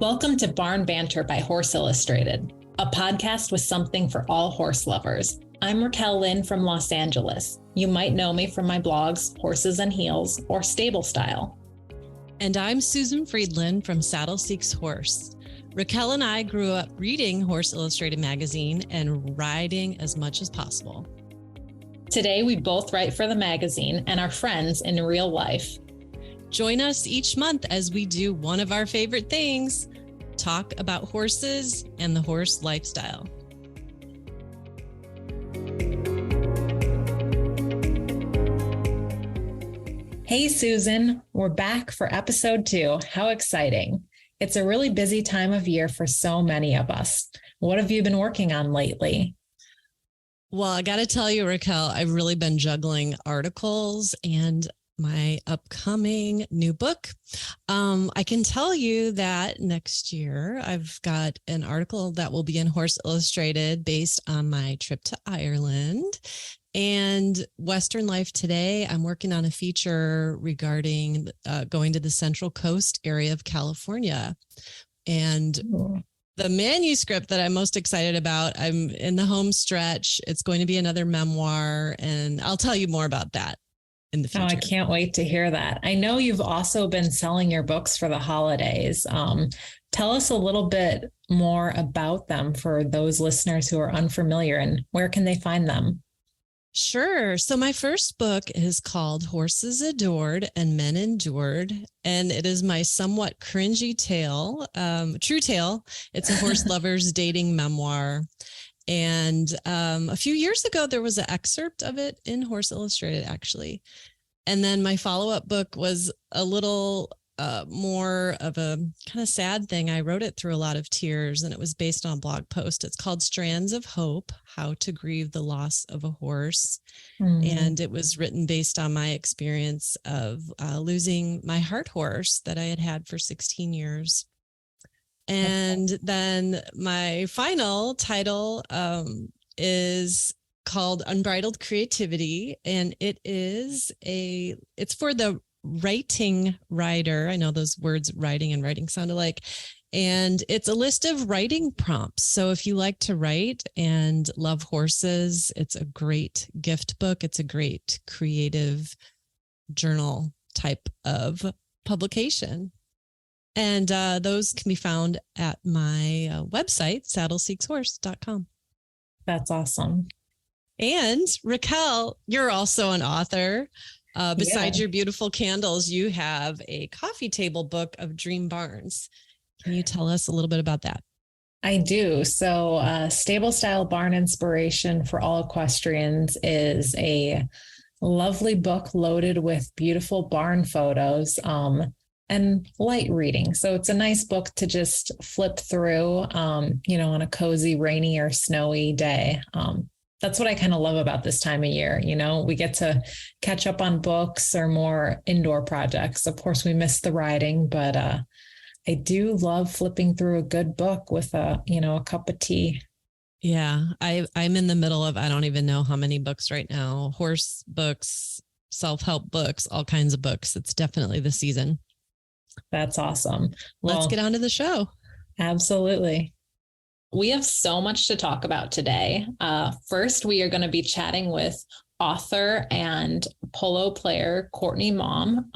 Welcome to Barn Banter by Horse Illustrated, a podcast with something for all horse lovers. I'm Raquel Lynn from Los Angeles. You might know me from my blogs, Horses and Heels or Stable Style. And I'm Susan Friedland from Saddle Seeks Horse. Raquel and I grew up reading Horse Illustrated magazine and riding as much as possible. Today, we both write for the magazine and are friends in real life. Join us each month as we do one of our favorite things, talk about horses and the horse lifestyle. Hey, Susan, we're back for episode 2. How exciting. It's a really busy time of year for so many of us. What have you been working on lately? Well, I got to tell you, Raquel, I've really been juggling articles and my upcoming new book. I can tell you that next year I've got an article that will be in Horse Illustrated based on my trip to Ireland. And Western Life Today, I'm working on a feature regarding going to the Central Coast area of California. And the manuscript that I'm most excited about, I'm in the home stretch. It's going to be another memoir, and I'll tell you more about that in the future. Oh, I can't wait to hear that. I know you've also been selling your books for the holidays. Tell us a little bit more about them for those listeners who are unfamiliar, and where can they find them? Sure. So my first book is called Horses Adored and Men Endured, and it is my somewhat cringy tale, true tale. It's a horse lover's dating memoir. And a few years ago, there was an excerpt of it in Horse Illustrated, actually. And then my follow-up book was a little more of a kind of sad thing. I wrote it through a lot of tears, and it was based on a blog post. It's called Strands of Hope, How to Grieve the Loss of a Horse. And it was written based on my experience of losing my heart horse that I had had for 16 years. And then my final title is called Unbridled Creativity, and it's for the writing writer. I know those words writing and writing sound alike, and it's a list of writing prompts. So if you like to write and love horses, it's a great gift book. It's a great creative journal type of publication. And those can be found at my website, saddleseekshorse.com. That's awesome. And Raquel, you're also an author. Besides your beautiful candles, you have a coffee table book of Dream Barns. Can you tell us a little bit about that? I do. So Stable Style Barn Inspiration for All Equestrians is a lovely book loaded with beautiful barn photos. And light reading. So it's a nice book to just flip through, on a cozy, rainy or snowy day. That's what I kind of love about this time of year. We get to catch up on books or more indoor projects. Of course, we miss the riding, but I do love flipping through a good book with a cup of tea. Yeah, I'm in the middle of, I don't even know how many books right now, horse books, self-help books, all kinds of books. It's definitely the season. That's awesome. Let's get on to the show. Absolutely. We have so much to talk about today. First, we are going to be chatting with author and polo player Courtney Maum.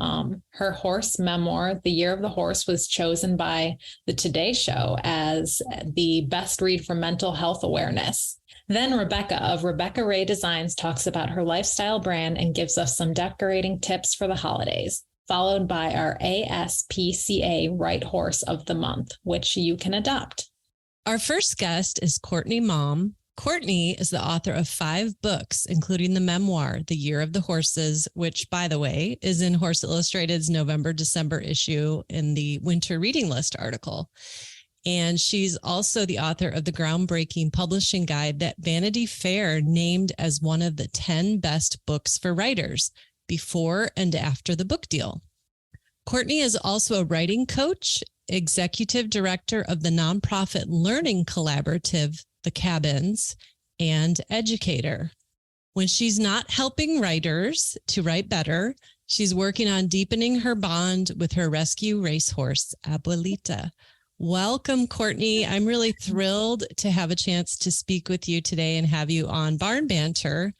Her horse memoir, The Year of the Horse, was chosen by the Today Show as the best read for mental health awareness. Then Rebecca of Rebecca Ray Designs talks about her lifestyle brand and gives us some decorating tips for the holidays, followed by our ASPCA Right Horse of the Month, which you can adopt. Our first guest is Courtney Maum. Courtney is the author of 5 books, including the memoir, The Year of the Horses, which, by the way, is in Horse Illustrated's November-December issue in the Winter Reading List article. And she's also the author of the groundbreaking publishing guide that Vanity Fair named as one of the 10 best books for writers before and after the book deal. Courtney is also a writing coach, executive director of the nonprofit learning collaborative, The Cabins, and educator. When she's not helping writers to write better, she's working on deepening her bond with her rescue racehorse, Abuelita. Welcome, Courtney. I'm really thrilled to have a chance to speak with you today and have you on Barn Banter.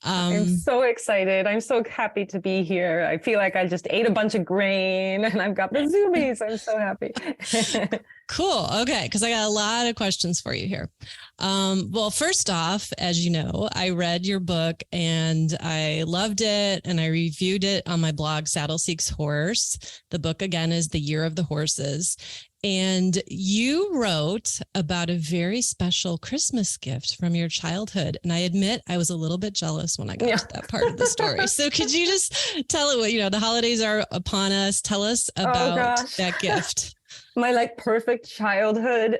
I'm so excited. I'm so happy to be here. I feel like I just ate a bunch of grain and I've got the zoomies. I'm so happy. Cool. Okay. Because I got a lot of questions for you here. Well, first off, as you know, I read your book and I loved it and I reviewed it on my blog, Saddle Seeks Horse. The book, again, is The Year of the Horses. And you wrote about a very special Christmas gift from your childhood. And I admit I was a little bit jealous when I got to that part of the story. So could you just tell it what, the holidays are upon us. Tell us about that gift. My like perfect childhood.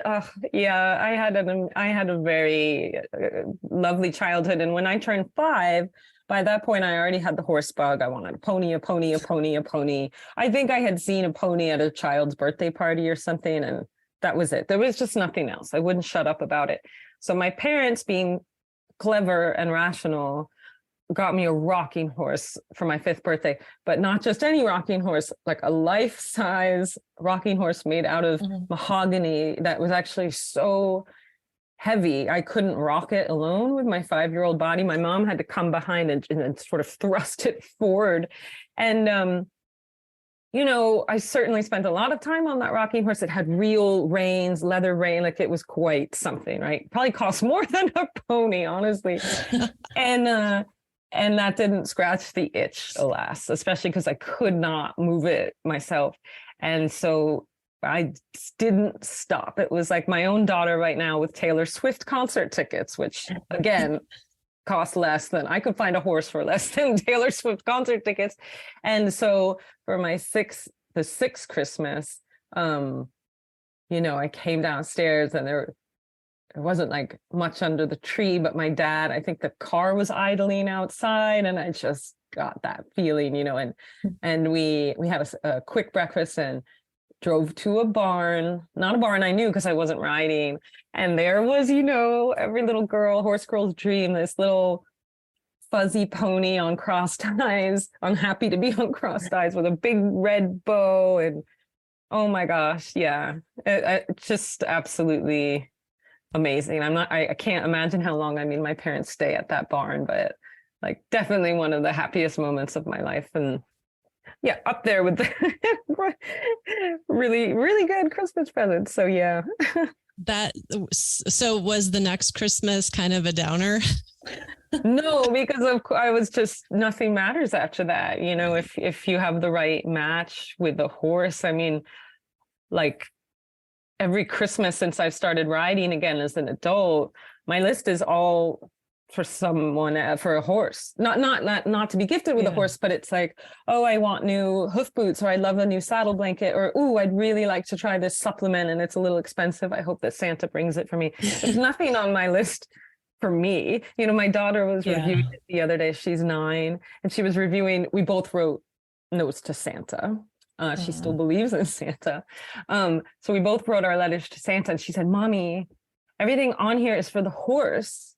Yeah, I had a very lovely childhood. And when I turned 5, by that point, I already had the horse bug. I wanted a pony, a pony, a pony, a pony. I think I had seen a pony at a child's birthday party or something, and that was it. There was just nothing else. I wouldn't shut up about it. So my parents, being clever and rational, got me a rocking horse for my 5th birthday, but not just any rocking horse, like a life-size rocking horse made out of mahogany that was actually so heavy I couldn't rock it alone with my 5-year-old body. My mom had to come behind and sort of thrust it forward. And I certainly spent a lot of time on that rocking horse. It had real reins, leather rein, like it was quite something, right? Probably cost more than a pony, honestly. And that didn't scratch the itch, alas, especially because I could not move it myself. And so I didn't stop. It was like my own daughter right now with Taylor Swift concert tickets, which again cost less than I could find a horse for less than Taylor Swift concert tickets. And so for my the sixth Christmas, I came downstairs and there wasn't like much under the tree, but my dad, I think the car was idling outside and I just got that feeling, and we had a quick breakfast and drove to a barn, not a barn I knew because I wasn't riding. And there was, every little horse girl's dream, this little fuzzy pony on crossed eyes, unhappy to be on crossed eyes with a big red bow. And oh my gosh, yeah, it just absolutely amazing. I can't imagine how long, my parents stay at that barn, but like definitely one of the happiest moments of my life. And yeah, up there with the really, really good Christmas presents. So yeah. So was the next Christmas kind of a downer? No, because I was just, nothing matters after that. If you have the right match with the horse, like every Christmas since I've started riding again as an adult, my list is all for someone, for a horse, not to be gifted with a horse, but it's like, oh, I want new hoof boots, or I love a new saddle blanket, or, ooh, I'd really like to try this supplement and it's a little expensive. I hope that Santa brings it for me. There's nothing on my list for me. My daughter was reviewing it the other day. She's 9 and she was reviewing, we both wrote notes to Santa. She still believes in Santa. So we both wrote our letters to Santa and she said, Mommy, everything on here is for the horse,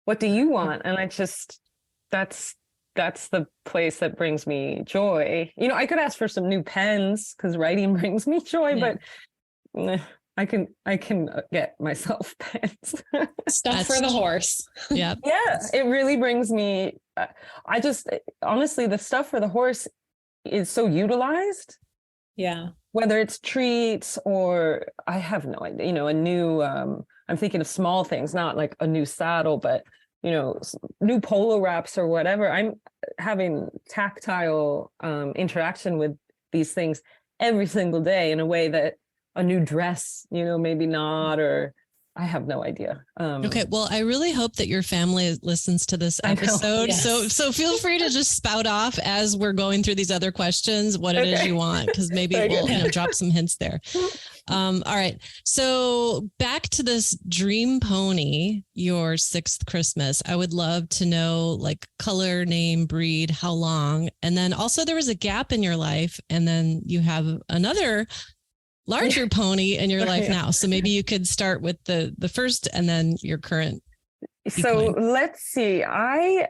what do you want? And that's the place that brings me joy. I could ask for some new pens because writing brings me joy, but I can get myself pens. Stuff for the horse. Yeah. Yeah, it really brings me, honestly, the stuff for the horse is so utilized. Yeah. Whether it's treats or I have no idea, a new, I'm thinking of small things, not like a new saddle, but, new polo wraps or whatever. I'm having tactile interaction with these things every single day in a way that a new dress, maybe not, or I have no idea. Okay. Well, I really hope that your family listens to this episode. Yes. So feel free to just spout off as we're going through these other questions, what it is you want, because maybe we'll drop some hints there. All right. So back to this dream pony, your 6th Christmas. I would love to know like color, name, breed, how long. And then also there was a gap in your life. And then you have another larger pony in your life now. So maybe you could start with the first and then your current. So let's see. I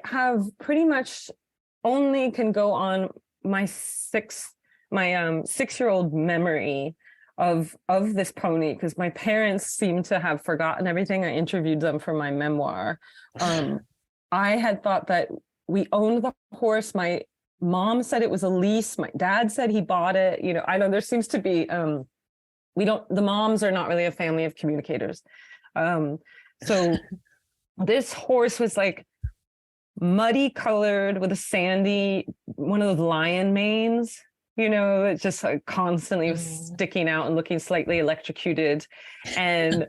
have pretty much only can go on my 6th my 6-year-old memory of this pony, because my parents seem to have forgotten everything. I interviewed them for my memoir. I had thought that we owned the horse. My mom said it was a lease. My dad said he bought it. You know, I know there seems to be the moms are not really a family of communicators. So this horse was like muddy colored with a sandy, one of those lion manes, you know, it just like constantly was sticking out and looking slightly electrocuted, and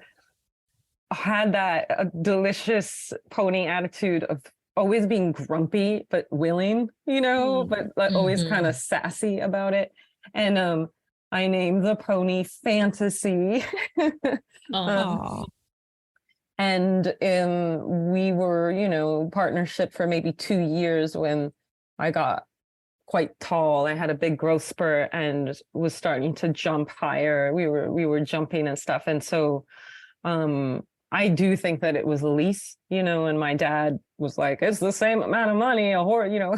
had that delicious pony attitude of always being grumpy but willing, you know, but like always kind of sassy about it. And I named the pony Fantasy. And we were, you know, partnership for maybe 2 years when I got quite tall. I had a big growth spurt and was starting to jump higher. We were jumping and stuff. And so I do think that it was a lease, you know, and my dad was like, it's the same amount of money, a horse, you know.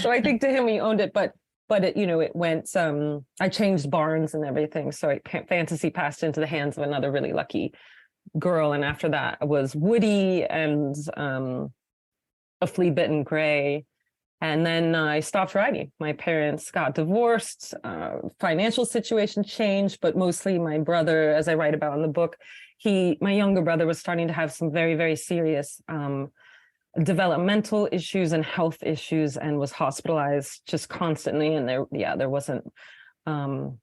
So I think to him, he owned it, but it, you know, it went, I changed barns and everything. So Fantasy passed into the hands of another really lucky girl. And after that was Woody and a flea bitten gray. And then I stopped riding. My parents got divorced, financial situation changed, but mostly my brother, as I write about in the book, my younger brother was starting to have some very, very serious developmental issues and health issues, and was hospitalized just constantly. And there wasn't time,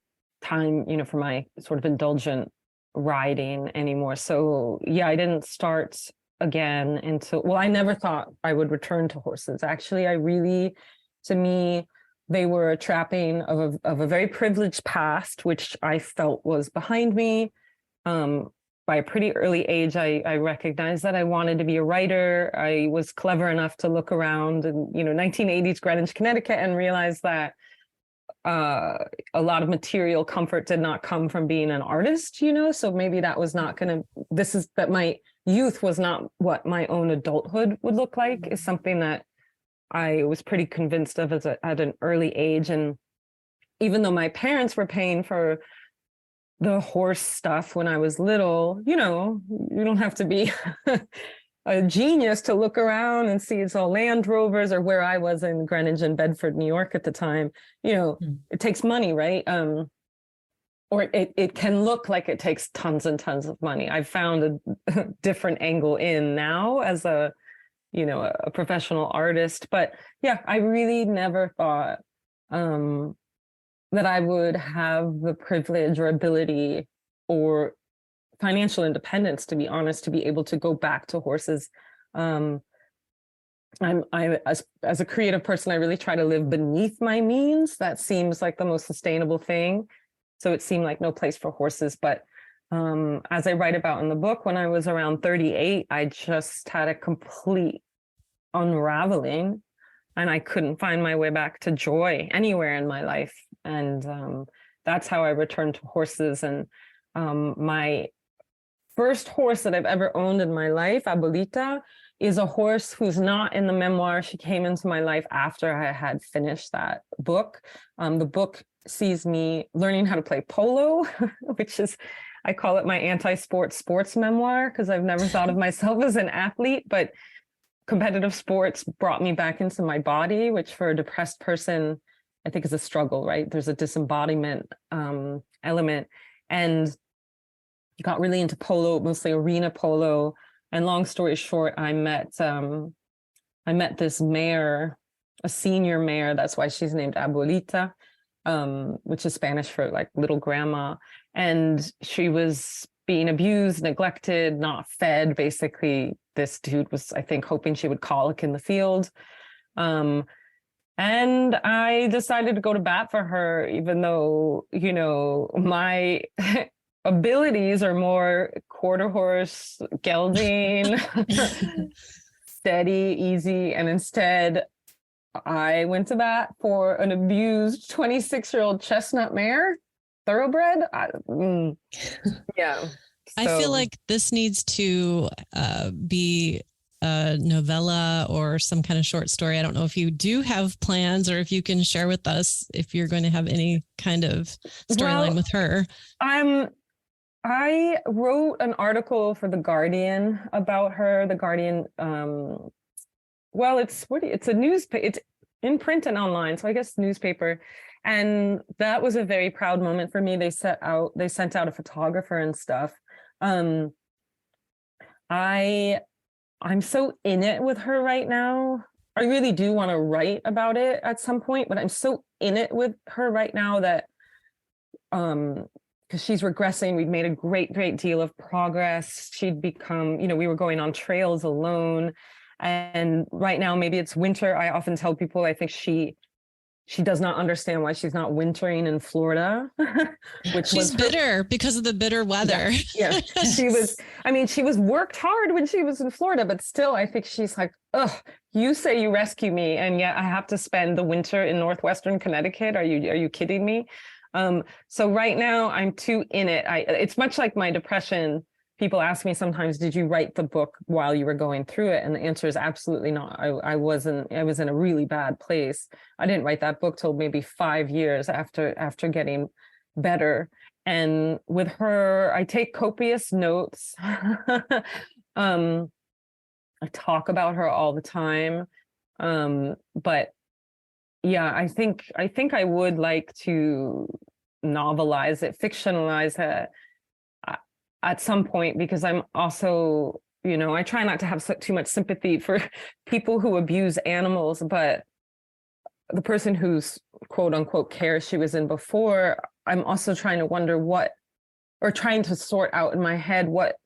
you know, for my sort of indulgent riding anymore. So yeah, I didn't start again until, I never thought I would return to horses. Actually, to me, they were a trapping of a very privileged past, which I felt was behind me. By a pretty early age, I recognized that I wanted to be a writer. I was clever enough to look around in, you know, 1980s Greenwich, Connecticut, and realize that a lot of material comfort did not come from being an artist, you know, so maybe that was not that my youth was not what my own adulthood would look like, is something that I was pretty convinced of at an early age. And even though my parents were paying for the horse stuff when I was little, you know, you don't have to be a genius to look around and see it's all Land Rovers, or where I was in Greenwich and Bedford, New York at the time. You know, it takes money, right? Or it can look like it takes tons and tons of money. I've found a different angle in now as a professional artist. But yeah, I really never thought that I would have the privilege or ability or financial independence, to be honest, to be able to go back to horses. As a creative person, I really try to live beneath my means. That seems like the most sustainable thing. So it seemed like no place for horses. But as I write about in the book, when I was around 38, I just had a complete unraveling, and I couldn't find my way back to joy anywhere in my life. And that's how I returned to horses. And my first horse that I've ever owned in my life, Abuelita, is a horse who's not in the memoir. She came into my life after I had finished that book. The book sees me learning how to play polo, which is, I call it my anti-sports memoir, because I've never thought of myself as an athlete, but competitive sports brought me back into my body, which for a depressed person, I think is a struggle, right? There's a disembodiment element. And got really into polo, mostly arena polo. And long story short, I met this mare, a senior mare. That's why she's named Abuelita, which is Spanish for like little grandma. And she was being abused, neglected, not fed. Basically, this dude was, I think, hoping she would colic in the field. And I decided to go to bat for her, even though, you know, my abilities are more quarter horse, gelding, steady, easy. And instead, I went to bat for an abused 26-year-old chestnut mare, thoroughbred. Yeah. I feel like this needs to be a novella or some kind of short story. I don't know if you do have plans or if you can share with us if you're going to have any kind of storyline with her. I wrote an article for The Guardian about her. The Guardian, it's a newspaper. It's in print and online, so I guess newspaper. And that was a very proud moment for me. They sent out a photographer and stuff. I'm so in it with her right now. I really do want to write about it at some point, but I'm so in it with her right now that because she's regressing. We'd made a great deal of progress. She'd become, we were going on trails alone. And right now, maybe it's winter. I often tell people I think she does not understand why she's not wintering in Florida, which she's bitter because of the bitter weather. Yeah. She was worked hard when she was in Florida, but still, I think she's like, ugh, you say you rescue me, and yet I have to spend the winter in Northwestern Connecticut. Are you kidding me? So right now I'm too in it. It's much like my depression. People ask me sometimes, did you write the book while you were going through it? And the answer is absolutely not. I was in a really bad place. I didn't write that book till maybe 5 years after getting better. And with her, I take copious notes. I talk about her all the time. But yeah, I think I would like to novelize it, fictionalize it at some point, because I'm also, I try not to have too much sympathy for people who abuse animals, but the person whose quote unquote care she was in before, I'm also trying to wonder trying to sort out in my head what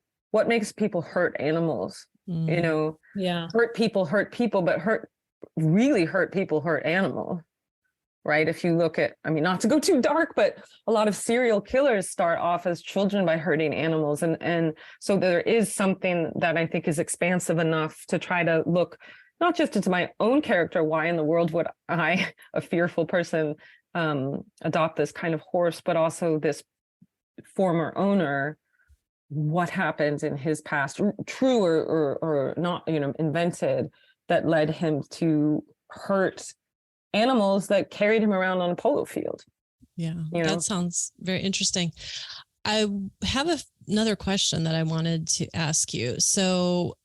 makes people hurt animals, Yeah. hurt people, but really hurt people hurt animal. Right. If you look at, not to go too dark, but a lot of serial killers start off as children by hurting animals. And so there is something that I think is expansive enough to try to look not just into my own character. Why in the world would I, a fearful person, adopt this kind of horse, but also this former owner? What happened in his past, true or not, invented, that led him to hurt animals that carried him around on a polo field. Yeah, that sounds very interesting. I have another question that I wanted to ask you. So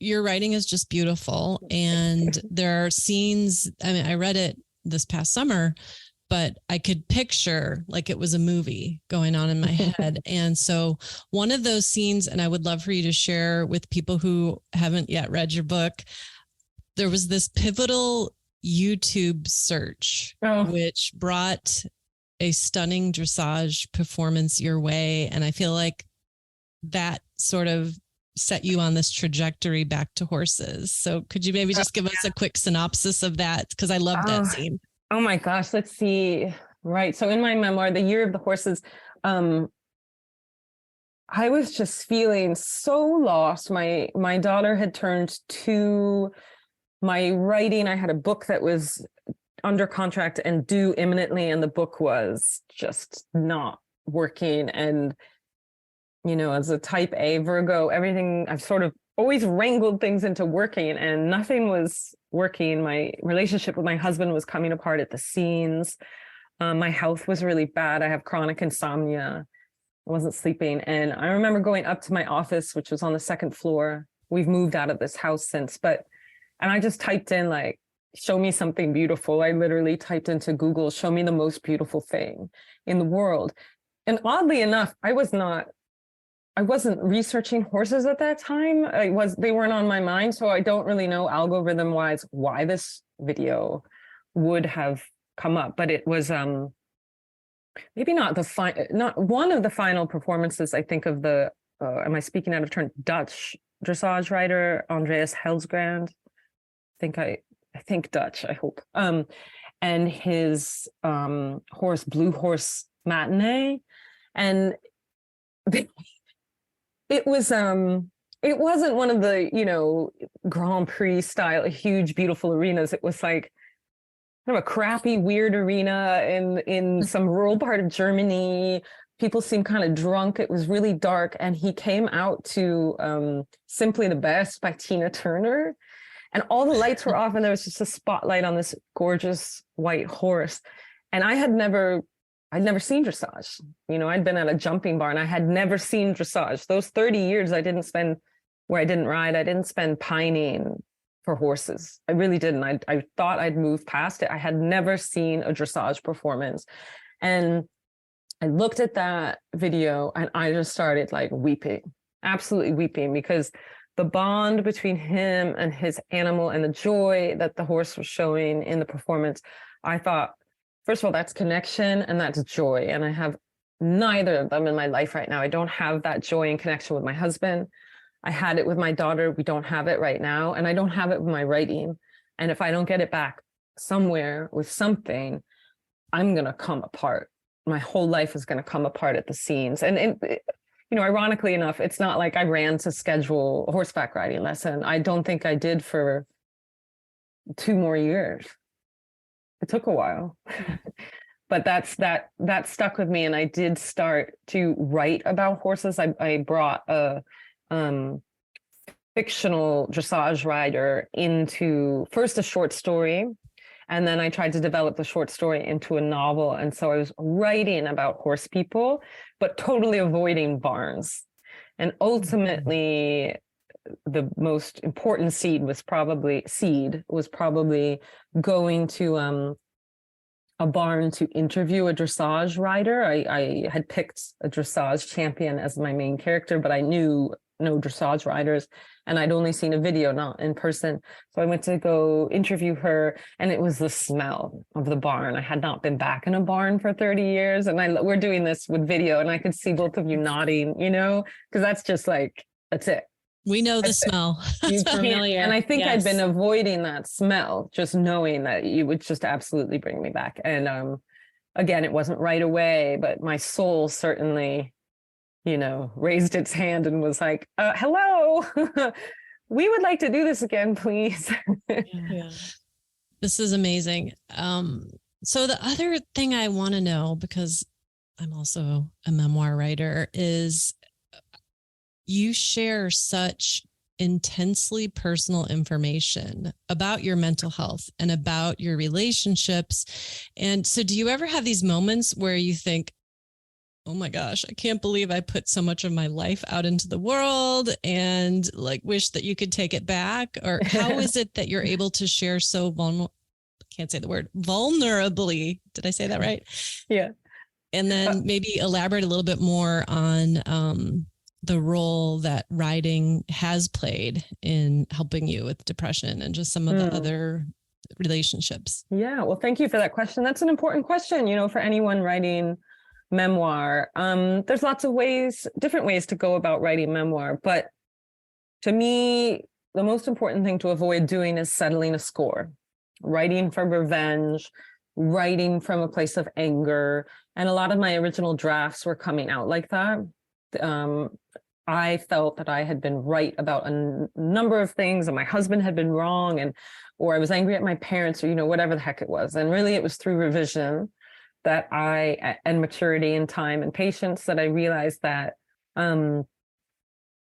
your writing is just beautiful, and there are scenes. I read it this past summer, but I could picture like it was a movie going on in my head. And so one of those scenes, and I would love for you to share with people who haven't yet read your book, there was this pivotal YouTube search, which brought a stunning dressage performance your way. And I feel like that sort of set you on this trajectory back to horses. So could you maybe just give us a quick synopsis of that? Because I love that scene. Oh my gosh, let's see. Right. So in my memoir, The Year of the Horses, I was just feeling so lost. My daughter had turned 2. My writing, I had a book that was under contract and due imminently, and the book was just not working. And, as a type A Virgo, everything, I've sort of always wrangled things into working, and nothing was working. My relationship with my husband was coming apart at the seams. My health was really bad. I have chronic insomnia. I wasn't sleeping. And I remember going up to my office, which was on the 2nd floor. We've moved out of this house since, and I just typed in like, show me something beautiful. I literally typed into Google, show me the most beautiful thing in the world. And oddly enough, I wasn't researching horses at that time. They weren't on my mind. So I don't really know algorithm wise why this video would have come up, but it was maybe not one of the final performances, I think, of the am I speaking out of turn, Dutch dressage rider Andreas Helsgrand. I think Dutch, I hope. And his horse, Blue Horse Matinee. And it wasn't one of the, Grand Prix style, huge, beautiful arenas. It was like kind of a crappy, weird arena in some rural part of Germany. People seemed kind of drunk. It was really dark. And he came out to Simply the Best by Tina Turner. And all the lights were off, and there was just a spotlight on this gorgeous white horse. And I'd never seen dressage. You know, I'd been at a jumping barn. I had never seen dressage. Those 30 years I didn't spend where I didn't ride, I didn't spend pining for horses. I really didn't. I thought I'd moved past it. I had never seen a dressage performance. And I looked at that video and I just started like weeping, absolutely weeping, because the bond between him and his animal and the joy that the horse was showing in the performance, I thought, first of all, that's connection and that's joy. And I have neither of them in my life right now. I don't have that joy and connection with my husband. I had it with my daughter. We don't have it right now. And I don't have it with my writing. And if I don't get it back somewhere with something, I'm going to come apart. My whole life is going to come apart at the seams. And you know, ironically enough, it's not like I ran to schedule a horseback riding lesson. I don't think I did for 2 more years. It took a while, but that stuck with me. And I did start to write about horses. I brought a fictional dressage rider into first a short story, and then I tried to develop the short story into a novel. And so I was writing about horse people, but totally avoiding barns. And ultimately, the most important seed was probably going to a barn to interview a dressage rider. I had picked a dressage champion as my main character, but I knew no dressage riders, and I'd only seen a video, not in person. So I went to go interview her, and it was the smell of the barn. I had not been back in a barn for 30 years, and we're doing this with video, and I could see both of you nodding, you know, because that's just like, that's it. We know the smell. You familiar. And I think Yes. I'd been avoiding that smell, just knowing that you would just absolutely bring me back. And again, it wasn't right away, but my soul certainly, you know, raised its hand and was like, hello, we would like to do this again, please. Yeah. This is amazing. So the other thing I want to know, because I'm also a memoir writer, is you share such intensely personal information about your mental health and about your relationships. And so do you ever have these moments where you think, oh my gosh, I can't believe I put so much of my life out into the world, and like wish that you could take it back? Or how is it that you're able to share so vulnerably? Did I say that right? Yeah. And then maybe elaborate a little bit more on the role that writing has played in helping you with depression and just some of the other relationships. Yeah. Well, thank you for that question. That's an important question, you know, for anyone writing memoir. There's lots of different ways to go about writing memoir. But to me, the most important thing to avoid doing is settling a score, writing for revenge, writing from a place of anger. And a lot of my original drafts were coming out like that. I felt that I had been right about a number of things, and my husband had been wrong, or I was angry at my parents, or, you know, whatever the heck it was. And really it was through revision that and maturity and time and patience, that I realized that,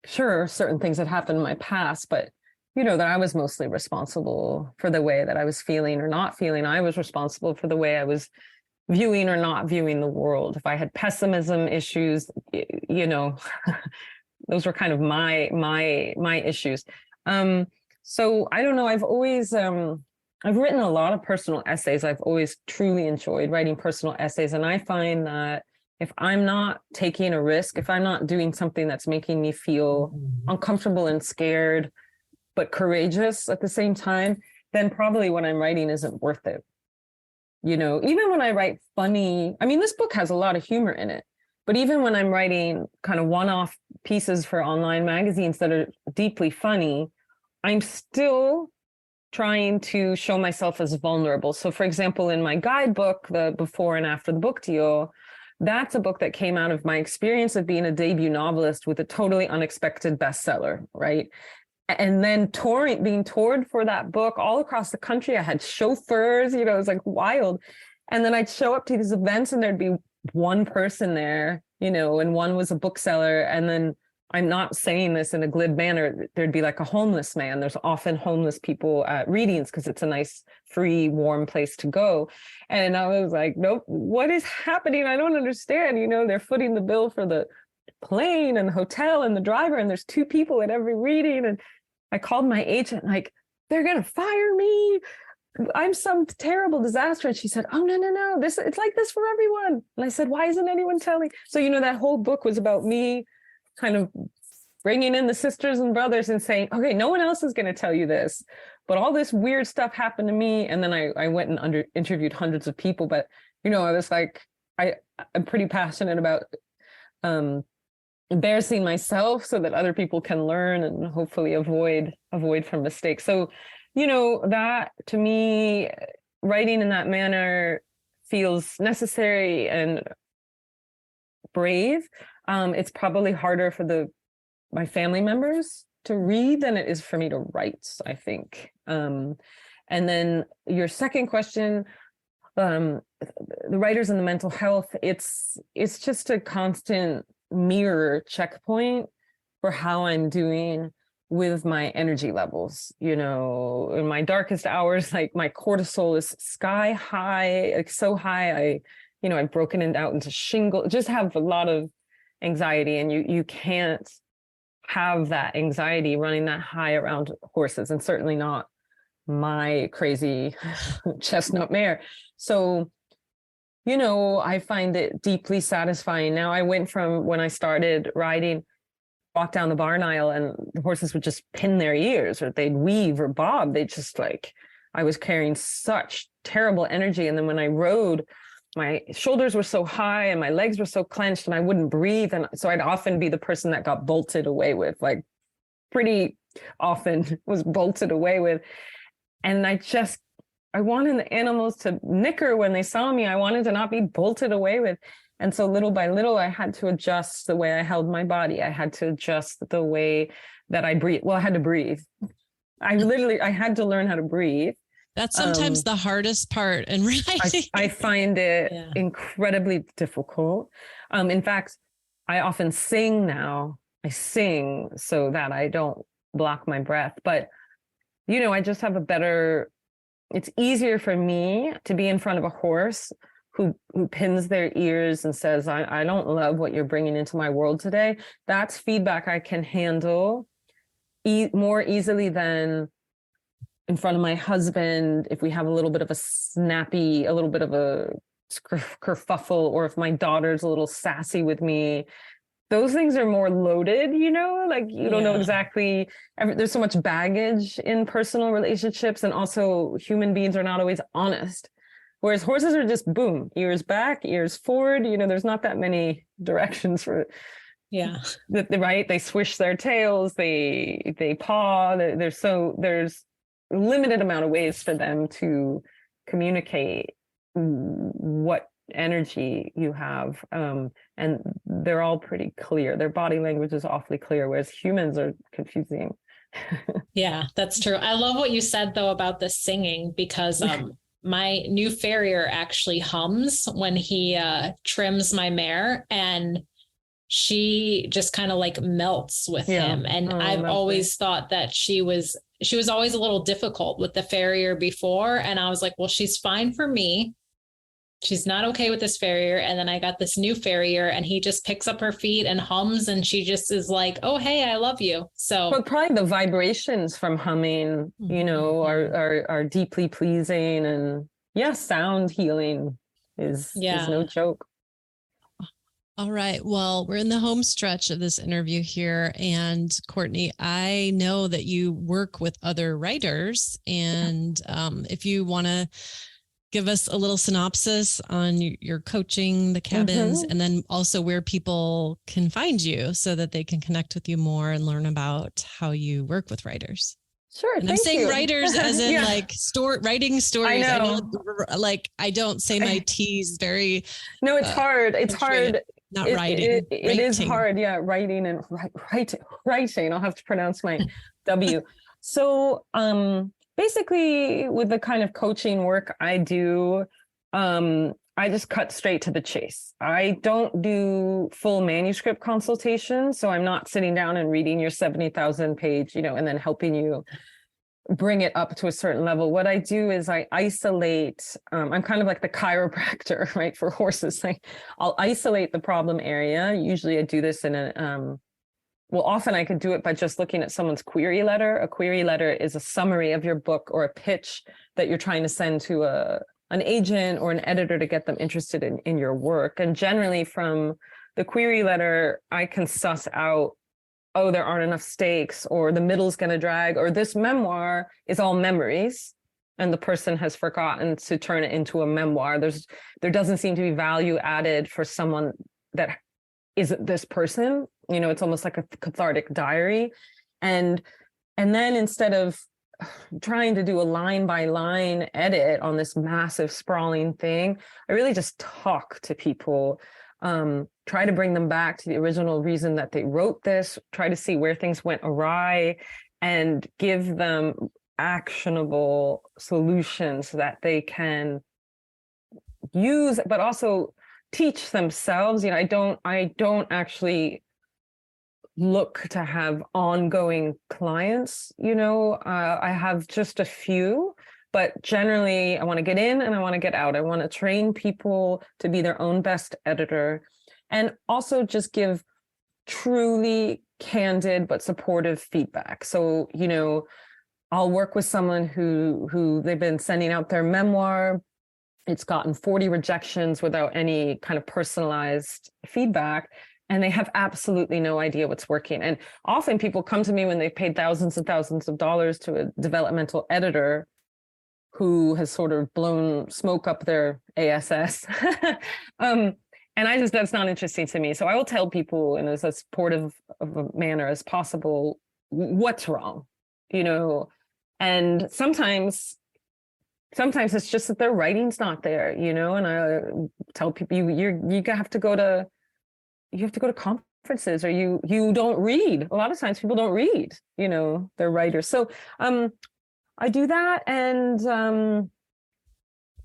sure, certain things had happened in my past, but, you know, that I was mostly responsible for the way that I was feeling or not feeling. I was responsible for the way I was viewing or not viewing the world. If I had pessimism issues, you know, those were kind of my issues. So I don't know. I've always, I've written a lot of personal essays. I've always truly enjoyed writing personal essays. And I find that if I'm not taking a risk, if I'm not doing something that's making me feel uncomfortable and scared, but courageous at the same time, then probably what I'm writing isn't worth it. You know, even when I write funny, I mean, this book has a lot of humor in it, but even when I'm writing kind of one-off pieces for online magazines that are deeply funny, I'm still trying to show myself as vulnerable. So for example, in my guidebook, the before and after the book deal, that's a book that came out of my experience of being a debut novelist with a totally unexpected bestseller, right? And then being toured for that book all across the country. I had chauffeurs, you know, it was like wild. And then I'd show up to these events and there'd be one person there, and one was a bookseller. And then, I'm not saying this in a glib manner, there'd be like a homeless man. There's often homeless people at readings because it's a nice, free, warm place to go. And I was like, nope, what is happening? I don't understand. They're footing the bill for the plane and the hotel and the driver, and there's 2 people at every reading. And I called my agent, like, they're going to fire me. I'm some terrible disaster. And she said, oh, no. It's like this for everyone. And I said, why isn't anyone telling? So, that whole book was about me kind of bringing in the sisters and brothers and saying, okay, no one else is going to tell you this, but all this weird stuff happened to me. And then I went and interviewed hundreds of people. But, I was like, I'm pretty passionate about embarrassing myself so that other people can learn and hopefully avoid from mistakes. So, that to me, writing in that manner feels necessary and brave. It's probably harder for my family members to read than it is for me to write, I think. And then your second question, the writers and the mental health, it's just a constant mirror checkpoint for how I'm doing with my energy levels. In my darkest hours, like my cortisol is sky high, like so high. I've broken it out into shingle, just have a lot of anxiety, and you can't have that anxiety running that high around horses, and certainly not my crazy chestnut mare. So, I find it deeply satisfying. Now, I went from when I started riding, walk down the barn aisle and the horses would just pin their ears, or they'd weave or bob. They just I was carrying such terrible energy. And then when I rode, my shoulders were so high and my legs were so clenched and I wouldn't breathe. And so I'd often be the person that got bolted away with, pretty often was bolted away with. And I wanted the animals to nicker when they saw me. I wanted to not be bolted away with. And so little by little, I had to adjust the way I held my body. I had to adjust the way that I breathe. Well, I had to breathe. I had to learn how to breathe. That's sometimes the hardest part in writing. I find it incredibly difficult. In fact, I often sing now. I sing so that I don't block my breath. But, I just have it's easier for me to be in front of a horse who pins their ears and says, I don't love what you're bringing into my world today. That's feedback I can handle more easily than in front of my husband, if we have a little bit of a kerfuffle, or if my daughter's a little sassy with me. Those things are more loaded, you don't know exactly. There's so much baggage in personal relationships, and also human beings are not always honest. Whereas horses are just boom, ears back, ears forward. There's not that many directions for. Yeah. Right. They swish their tails, they paw. There's limited amount of ways for them to communicate what energy you have, and they're all pretty clear. Their body language is awfully clear, whereas humans are confusing. Yeah, that's true. I love what you said though about the singing, because my new farrier actually hums when he trims my mare, and she just kind of melts with him. And I've always thought that she was always a little difficult with the farrier before. And I was like, well, she's fine for me. She's not okay with this farrier. And then I got this new farrier, and he just picks up her feet and hums, and she just is like, oh, hey, I love you. So but probably the vibrations from humming, are deeply pleasing. And sound healing is no joke. All right. Well, we're in the home stretch of this interview here. And Courtney, I know that you work with other writers. And if you want to give us a little synopsis on your coaching, the cabins, and then also where people can find you so that they can connect with you more and learn about how you work with writers. Sure. And I'm saying writers as in writing stories. I know. I don't say my T's very. No, it's hard. It's hard. Not writing. It is hard. Yeah. Writing and writing. I'll have to pronounce my W. So, basically with the kind of coaching work I do, I just cut straight to the chase. I don't do full manuscript consultations. So I'm not sitting down and reading your 70,000 page, and then helping you bring it up to a certain level. What I do is I isolate, I'm kind of like the chiropractor, right, for horses. I'll isolate the problem area. Usually I do this in often I could do it by just looking at someone's query letter. A query letter is a summary of your book or a pitch that you're trying to send to an agent or an editor to get them interested in your work. And generally from the query letter, I can suss out, oh, there aren't enough stakes, or the middle's going to drag, or this memoir is all memories and the person has forgotten to turn it into a memoir. There doesn't seem to be value added for someone that isn't this person. It's almost like a cathartic diary. And then instead of trying to do a line by line edit on this massive sprawling thing, I really just talk to people, try to bring them back to the original reason that they wrote this, try to see where things went awry, and give them actionable solutions that they can use, but also teach themselves. I don't actually look to have ongoing clients. I have just a few, but generally I want to get in and I want to get out. I want to train people to be their own best editor, and also just give truly candid but supportive feedback. So, I'll work with someone who they've been sending out their memoir. It's gotten 40 rejections without any kind of personalized feedback, and they have absolutely no idea what's working. And often people come to me when they've paid thousands and thousands of dollars to a developmental editor who has sort of blown smoke up their ASS. And that's not interesting to me. So I will tell people in as supportive of a manner as possible what's wrong, and sometimes it's just that their writing's not there, and I tell people you have to go to conferences, or you don't read. A lot of times people don't read, they're writers. So I do that. And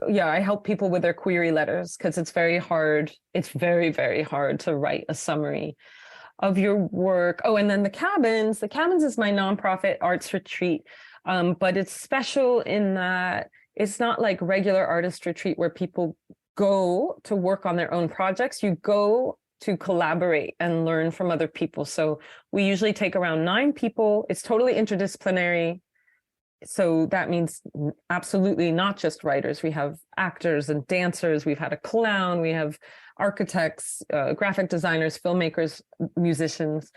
I help people with their query letters, because it's very hard. It's very, very hard to write a summary of your work. Oh, and then the Cabins is my nonprofit arts retreat. But it's special in that it's not like regular artist retreat where people go to work on their own projects. You go to collaborate and learn from other people. So we usually take around 9 people. It's totally interdisciplinary. So that means absolutely not just writers. We have actors and dancers. We've had a clown. We have architects, graphic designers, filmmakers, musicians.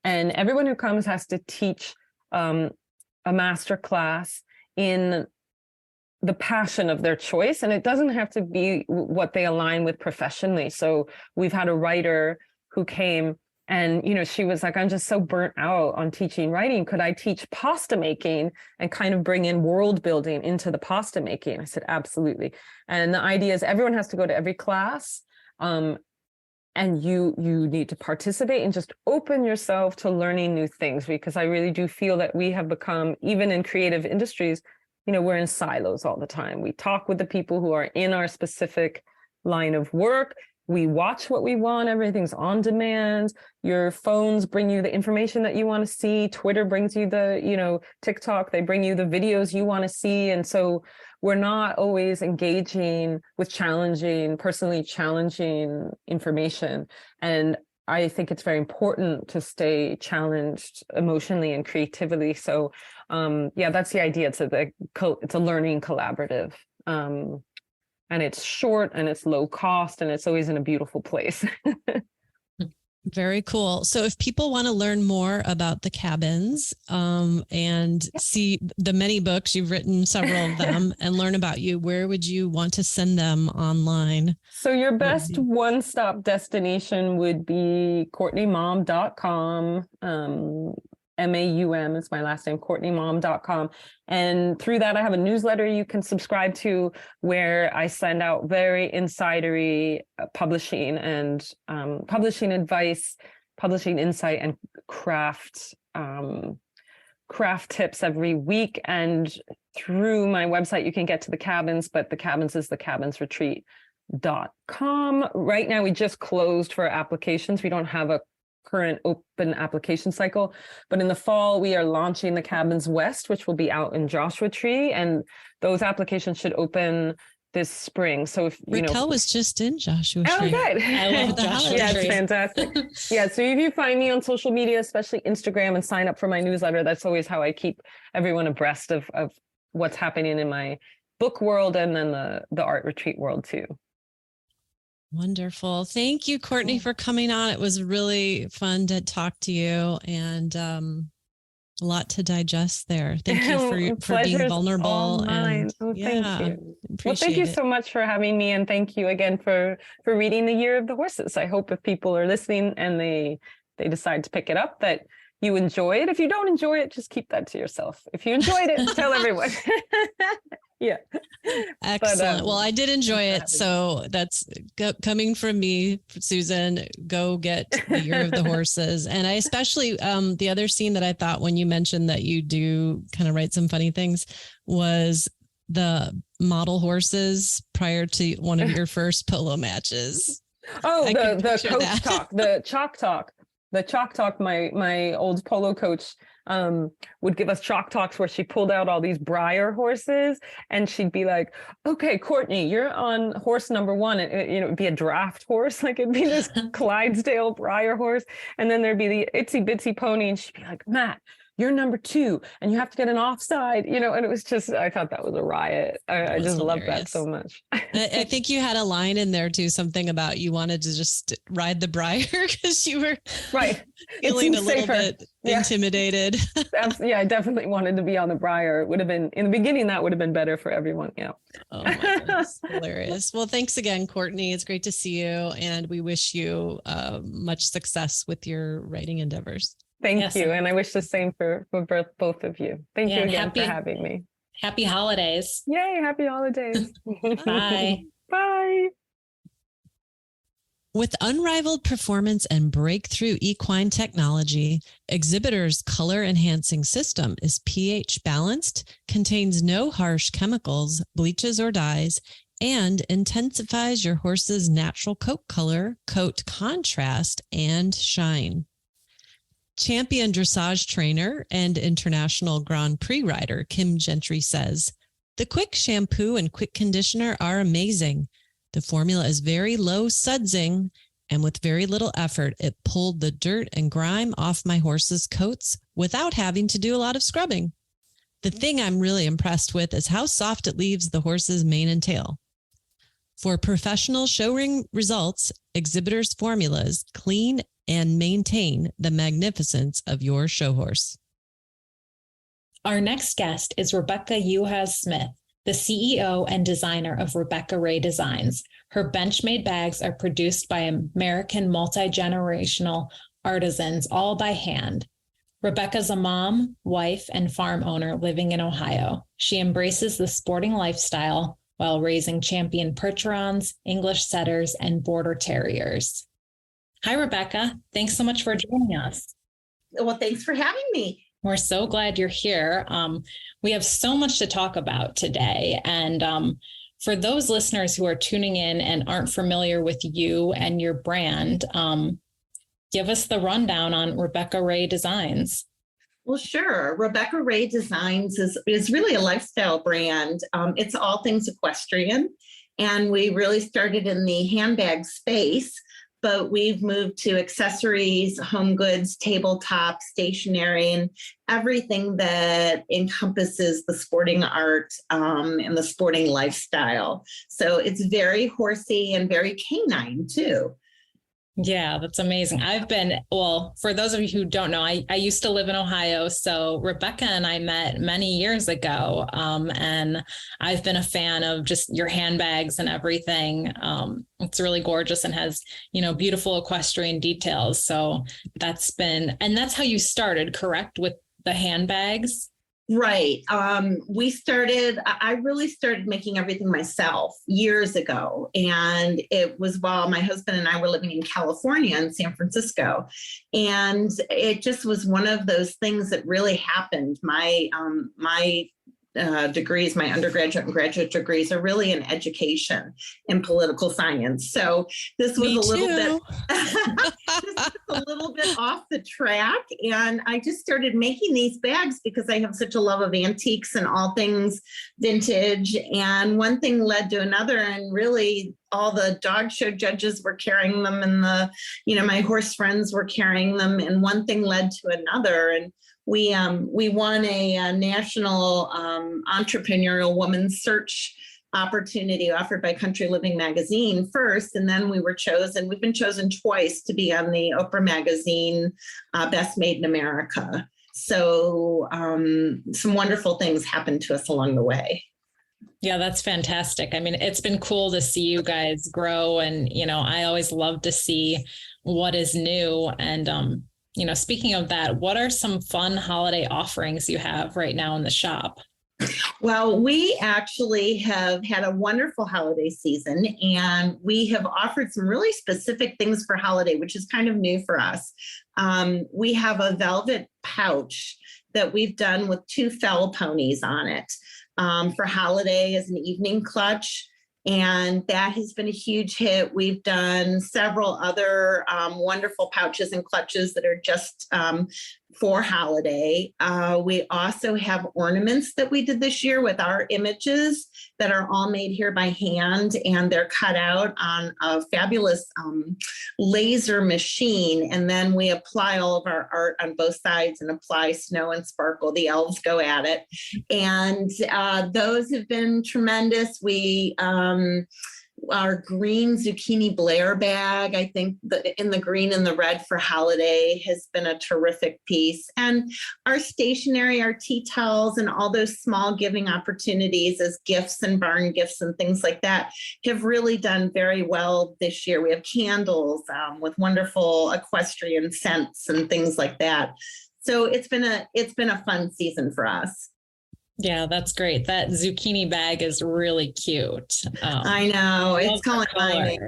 And everyone who comes has to teach a master class in the passion of their choice. And it doesn't have to be what they align with professionally. So we've had a writer who came and, she was like, I'm just so burnt out on teaching writing. Could I teach pasta making and kind of bring in world building into the pasta making? I said, absolutely. And the idea is everyone has to go to every class. And you need to participate and just open yourself to learning new things, because I really do feel that we have become, even in creative industries, we're in silos all the time. We talk with the people who are in our specific line of work. We watch what we want. Everything's on demand. Your phones bring you the information that you want to see. Twitter brings you TikTok, they bring you the videos you want to see. And so we're not always engaging with personally challenging information. And I think it's very important to stay challenged emotionally and creatively. So that's the idea. It's a learning collaborative. And it's short and it's low cost and it's always in a beautiful place. Very cool. So if people want to learn more about the Cabins and see the many books, you've written several of them, and learn about you, where would you want to send them online? So your best one-stop destination would be CourtneyMaum.com. MAUM is my last name, CourtneyMaum.com. And through that, I have a newsletter you can subscribe to where I send out very insidery publishing and publishing advice, publishing insight, and craft tips every week. And through my website, you can get to the Cabins, but the Cabins is the Cabins Retreat www.thehorsesadored.com. Right now, we just closed for applications. We don't have a current open application cycle, but in the fall, we are launching the Cabins West, which will be out in Joshua Tree, and those applications should open this spring. So if Raquel was just in Joshua oh, Tree. good. I love Joshua Yeah, Tree. it's fantastic. Yeah, so if you find me on social media, especially Instagram, and sign up for my newsletter, that's always how I keep everyone abreast of what's happening in my book world and then the art retreat world too. Wonderful. Thank you, Courtney, for coming on. It was really fun to talk to you, and a lot to digest there. Thank you for being vulnerable. And thank you. Well, Appreciate thank you it. so much for having me, and thank you again for reading The Year of the Horses. I hope if people are listening and they decide to pick it up, that you enjoy it. If you don't enjoy it, just keep that to yourself. If you enjoyed it, tell everyone. Yeah. Excellent. But, well, I did enjoy it. So that's coming from me, Susan. Go get The Year of the Horses. And I especially, the other scene that I thought when you mentioned that you do kind of write some funny things was the model horses prior to one of your first polo matches. Oh, the coach that. talk, the chalk talk. My old polo coach would give us chalk talks where she pulled out all these Breyer horses, and she'd be like, "Okay, Courtney, you're on horse number 1." And it would be a draft horse, like it'd be this Clydesdale Breyer horse, and then there'd be the Itsy Bitsy Pony, and she'd be like, "Matt, you're number 2 and you have to get an offside," and it was just, I thought that was a riot. I just loved that so much. I think you had a line in there too, something about you wanted to just ride the Breyer because you were right. feeling a little bit intimidated. Yeah, I definitely wanted to be on the Breyer. It would have been, in the beginning, that would have been better for everyone. Yeah. Oh my goodness. Hilarious. Well, thanks again, Courtney. It's great to see you. And we wish you much success with your writing endeavors. Thank you. And I wish the same for both of you. Thank you again for having me. Happy holidays. Yay. Happy holidays. Bye. Bye. With unrivaled performance and breakthrough equine technology, Exhibitor's color enhancing system is pH balanced, contains no harsh chemicals, bleaches, or dyes, and intensifies your horse's natural coat color, coat contrast, and shine. Champion dressage trainer and international Grand Prix rider Kim Gentry says, "The Quick shampoo and Quick conditioner are amazing. The formula is very low sudsing, and with very little effort, it pulled the dirt and grime off my horse's coats without having to do a lot of scrubbing. The thing I'm really impressed with is how soft it leaves the horse's mane and tail. For professional show ring results, Exhibitor's formulas clean and maintain the magnificence of your show horse." Our next guest is Rebecca Juhasz Smith, the CEO and designer of Rebecca Ray Designs. Her Benchmade bags are produced by American multi-generational artisans, all by hand. Rebecca's a mom, wife, and farm owner living in Ohio. She embraces the sporting lifestyle while raising champion Percherons, English setters, and border terriers. Hi, Rebecca. Thanks so much for joining us. Well, thanks for having me. We're so glad you're here. We have so much to talk about today. And for those listeners who are tuning in and aren't familiar with you and your brand, give us the rundown on Rebecca Ray Designs. Well, sure. Rebecca Ray Designs is really a lifestyle brand. It's all things equestrian. And we really started in the handbag space, but we've moved to accessories, home goods, tabletop, stationery, and everything that encompasses the sporting art and the sporting lifestyle. So it's very horsey and very canine too. Yeah, that's amazing. For those of you who don't know, I used to live in Ohio. So Rebecca and I met many years ago. And I've been a fan of just your handbags and everything. It's really gorgeous and has, beautiful equestrian details. So that's how you started, correct? With the handbags? Right. I really started making everything myself years ago. And it was while my husband and I were living in California in San Francisco. And it just was one of those things that really happened. My degrees, my undergraduate and graduate degrees are really in education and political science. So this was a little bit off the track. And I just started making these bags because I have such a love of antiques and all things vintage. And one thing led to another. And really all the dog show judges were carrying them, and my horse friends were carrying them. And one thing led to another. And we won a national entrepreneurial women's search opportunity offered by Country Living magazine first, and then we've been chosen twice to be on the Oprah magazine Best Made in America. So some wonderful things happened to us along the way. Yeah, that's fantastic. I mean, it's been cool to see you guys grow, and I always love to see what is new. And speaking of that, what are some fun holiday offerings you have right now in the shop? Well, we actually have had a wonderful holiday season, and we have offered some really specific things for holiday, which is kind of new for us. We have a velvet pouch that we've done with 2 fell ponies on it for holiday as an evening clutch. And that has been a huge hit. We've done several other wonderful pouches and clutches that are just for holiday. We also have ornaments that we did this year with our images that are all made here by hand, and they're cut out on a fabulous laser machine. And then we apply all of our art on both sides and apply snow and sparkle. The elves go at it. And those have been tremendous. Our green zucchini Blair bag, I think in the green and the red for holiday, has been a terrific piece. And our stationery, our tea towels, and all those small giving opportunities as gifts and barn gifts and things like that have really done very well this year. We have candles with wonderful equestrian scents and things like that. So it's been a fun season for us. Yeah, that's great. That zucchini bag is really cute. I know. It's calling my name.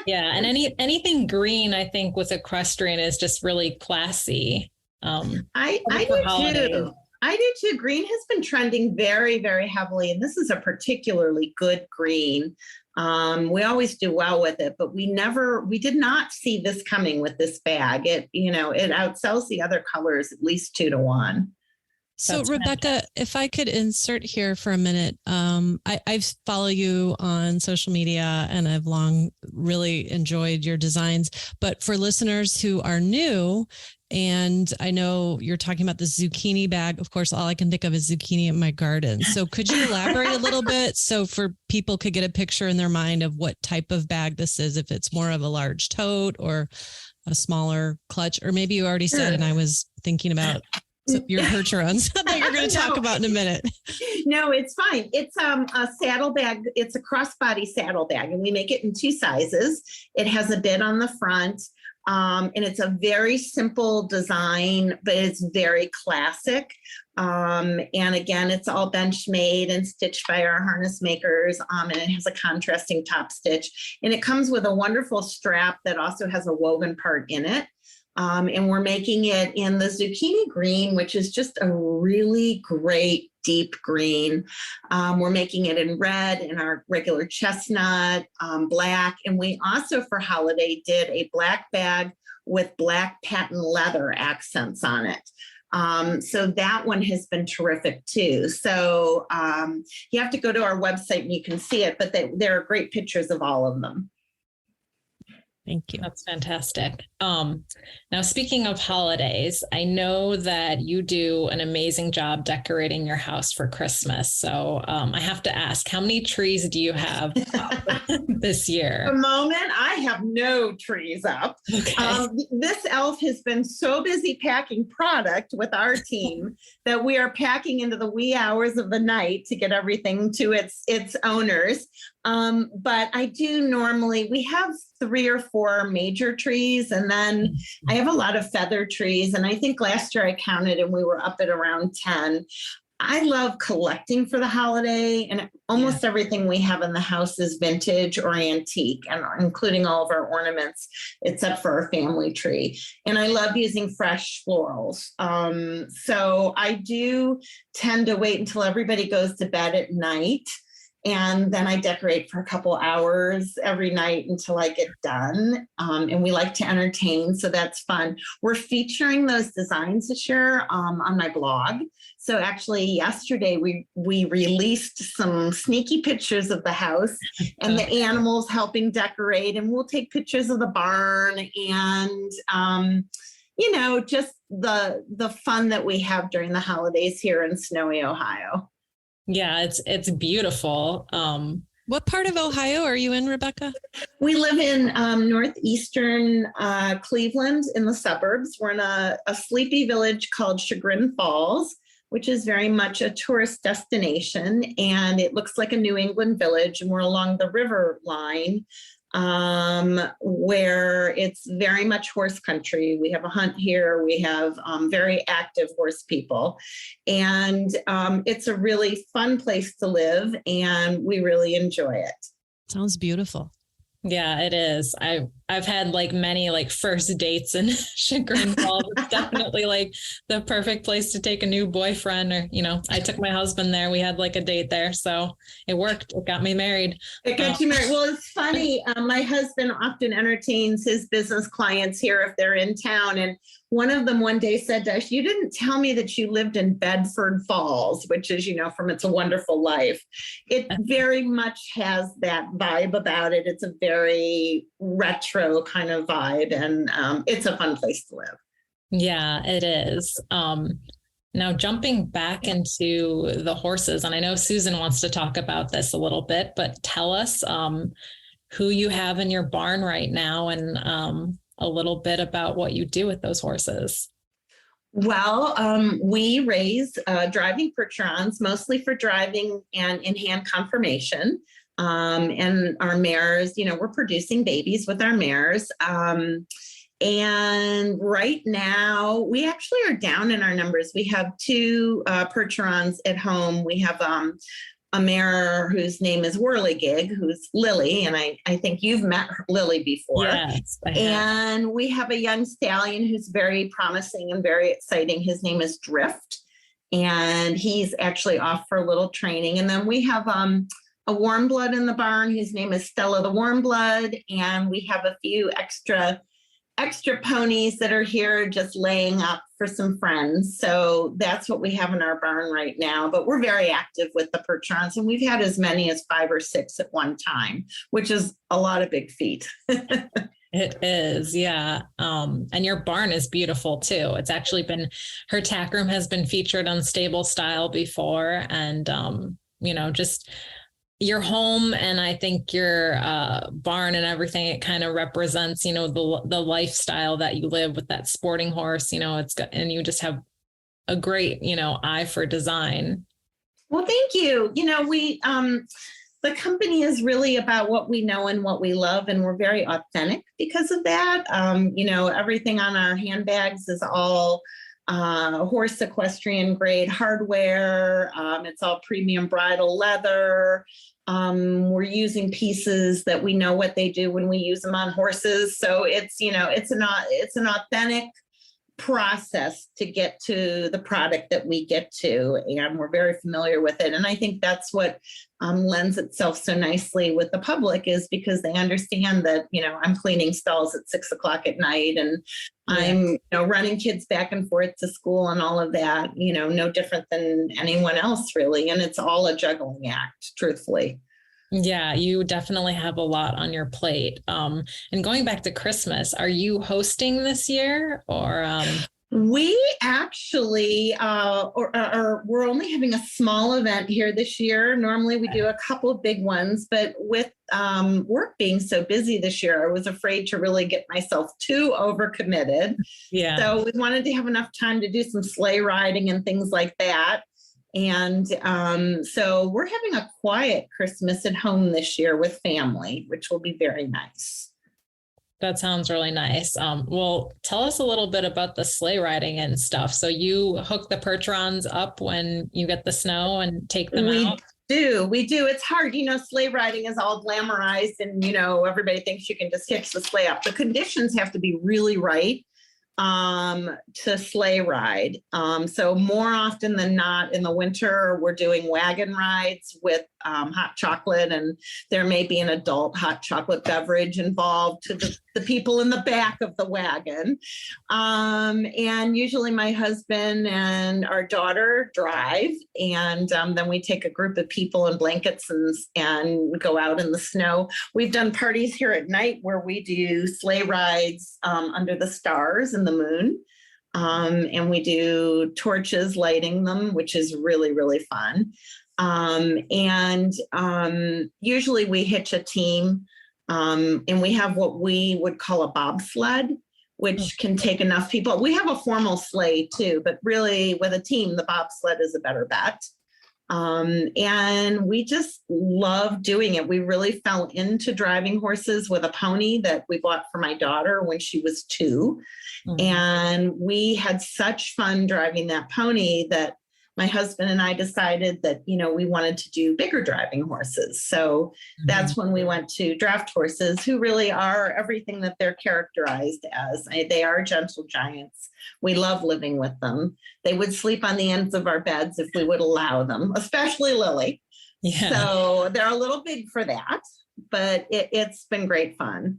Yeah. And anything green, I think, with equestrian is just really classy. I do too. I do too. Green has been trending very, very heavily, and this is a particularly good green. We always do well with it, but we did not see this coming with this bag. It outsells the other colors at least 2 to 1. So Rebecca, if I could insert here for a minute, I follow you on social media, and I've long really enjoyed your designs. But for listeners who are new, and I know you're talking about the zucchini bag, of course, all I can think of is zucchini in my garden. So could you elaborate a little bit so for people could get a picture in their mind of what type of bag this is, if it's more of a large tote or a smaller clutch, or maybe you already said, and I was thinking about your percherons that you're going to talk about in a minute. No, it's fine. It's a saddle bag. It's a crossbody saddle bag, and we make it in 2 sizes. It has a bit on the front, and it's a very simple design, but it's very classic. And again, it's all bench made and stitched by our harness makers. And it has a contrasting top stitch, and it comes with a wonderful strap that also has a woven part in it. And we're making it in the zucchini green, which is just a really great deep green. We're making it in red, in our regular chestnut, black. And we also, for holiday, did a black bag with black patent leather accents on it. So that one has been terrific too. So you have to go to our website and you can see it, but there are great pictures of all of them. Thank you. That's fantastic. Now, speaking of holidays, I know that you do an amazing job decorating your house for Christmas. So I have to ask, how many trees do you have this year? At the moment, I have no trees up. Okay. This elf has been so busy packing product with our team that we are packing into the wee hours of the night to get everything to its owners. But I do normally, we have 3 or 4 major trees, and then I have a lot of feather trees. And I think last year I counted and we were up at around 10. I love collecting for the holiday, and almost everything we have in the house is vintage or antique, and including all of our ornaments, except for our family tree. And I love using fresh florals. So I do tend to wait until everybody goes to bed at night. And then I decorate for a couple hours every night until I get done. And we like to entertain, so that's fun. We're featuring those designs this year on my blog. So actually yesterday we released some sneaky pictures of the house and the animals helping decorate, and we'll take pictures of the barn and just the fun that we have during the holidays here in snowy Ohio. Yeah, it's beautiful. What part of Ohio are you in, Rebecca? We live in northeastern Cleveland in the suburbs. We're in a sleepy village called Chagrin Falls, which is very much a tourist destination. And it looks like a New England village. And we're along the river line where it's very much horse country. We have a hunt here. We have very active horse people. And it's a really fun place to live, and we really enjoy it. Sounds beautiful. Yeah, it is. I've had like many like first dates in Chagrin Falls. It's definitely like the perfect place to take a new boyfriend, or, I took my husband there. We had like a date there. So it worked. It got me married. It got you married. Well, it's funny. My husband often entertains his business clients here if they're in town. And one of them one day said to us, "You didn't tell me that you lived in Bedford Falls," which is, from It's a Wonderful Life. It very much has that vibe about it. It's a very retro kind of vibe, and it's a fun place to live. Yeah, it is. Now jumping back into the horses, and I know Susan wants to talk about this a little bit, but tell us who you have in your barn right now, and a little bit about what you do with those horses. Well, we raise driving Percherons, mostly for driving and in-hand conformation. And our mares, we're producing babies with our mares. And right now, we actually are down in our numbers. We have 2 Percherons at home. We have a mare whose name is Whirligig, who's Lily, and I think you've met Lily before. Yes, I have. And we have a young stallion who's very promising and very exciting. His name is Drift, and he's actually off for a little training. And then we have a warm blood in the barn whose name is Stella the Warm Blood, and we have a few extra ponies that are here just laying up for some friends. So that's what we have in our barn right now. But we're very active with the Percherons, and we've had as many as 5 or 6 at one time, which is a lot of big feet. It is, yeah. And your barn is beautiful too. It's actually been, her tack room has been featured on Stable Style before, and just your home, and I think your barn and everything, it kind of represents, the lifestyle that you live with that sporting horse, it's got, and you just have a great, eye for design. Well, thank you. We, the company is really about what we know and what we love, and we're very authentic because of that. Everything on our handbags is all horse equestrian grade hardware. It's all premium bridle leather. We're using pieces that we know what they do when we use them on horses. So it's an authentic process to get to the product that we get to, and we're very familiar with it. And I think that's what lends itself so nicely with the public, is because they understand that, I'm cleaning stalls at 6 o'clock at night, and I'm running kids back and forth to school and all of that, no different than anyone else really. And it's all a juggling act, truthfully. Yeah, you definitely have a lot on your plate. And going back to Christmas, are you hosting this year, or? We actually we're only having a small event here this year. Normally we do a couple of big ones, but with work being so busy this year, I was afraid to really get myself too overcommitted. Yeah. So we wanted to have enough time to do some sleigh riding and things like that. And so we're having a quiet Christmas at home this year with family, which will be very nice. That sounds really nice. Well, tell us a little bit about the sleigh riding and stuff. So you hook the Percherons up when you get the snow and take them out? We do. It's hard. Sleigh riding is all glamorized and, everybody thinks you can just hitch the sleigh up. The conditions have to be really right to sleigh ride. So more often than not in the winter, we're doing wagon rides with hot chocolate, and there may be an adult hot chocolate beverage involved to the people in the back of the wagon. And usually my husband and our daughter drive, and then we take a group of people in blankets and go out in the snow. We've done parties here at night where we do sleigh rides under the stars and the moon. And we do torches lighting them, which is really, really fun. Usually we hitch a team, and we have what we would call a bobsled, which can take enough people. We have a formal sleigh too, but really with a team, the bobsled is a better bet. And we just love doing it. We really fell into driving horses with a pony that we bought for my daughter when she was 2. Mm-hmm. And we had such fun driving that pony that my husband and I decided that, we wanted to do bigger driving horses. So that's when we went to draft horses, who really are everything that they're characterized as. They are gentle giants. We love living with them. They would sleep on the ends of our beds if we would allow them, especially Lily. Yeah. So they're a little big for that, but it's been great fun.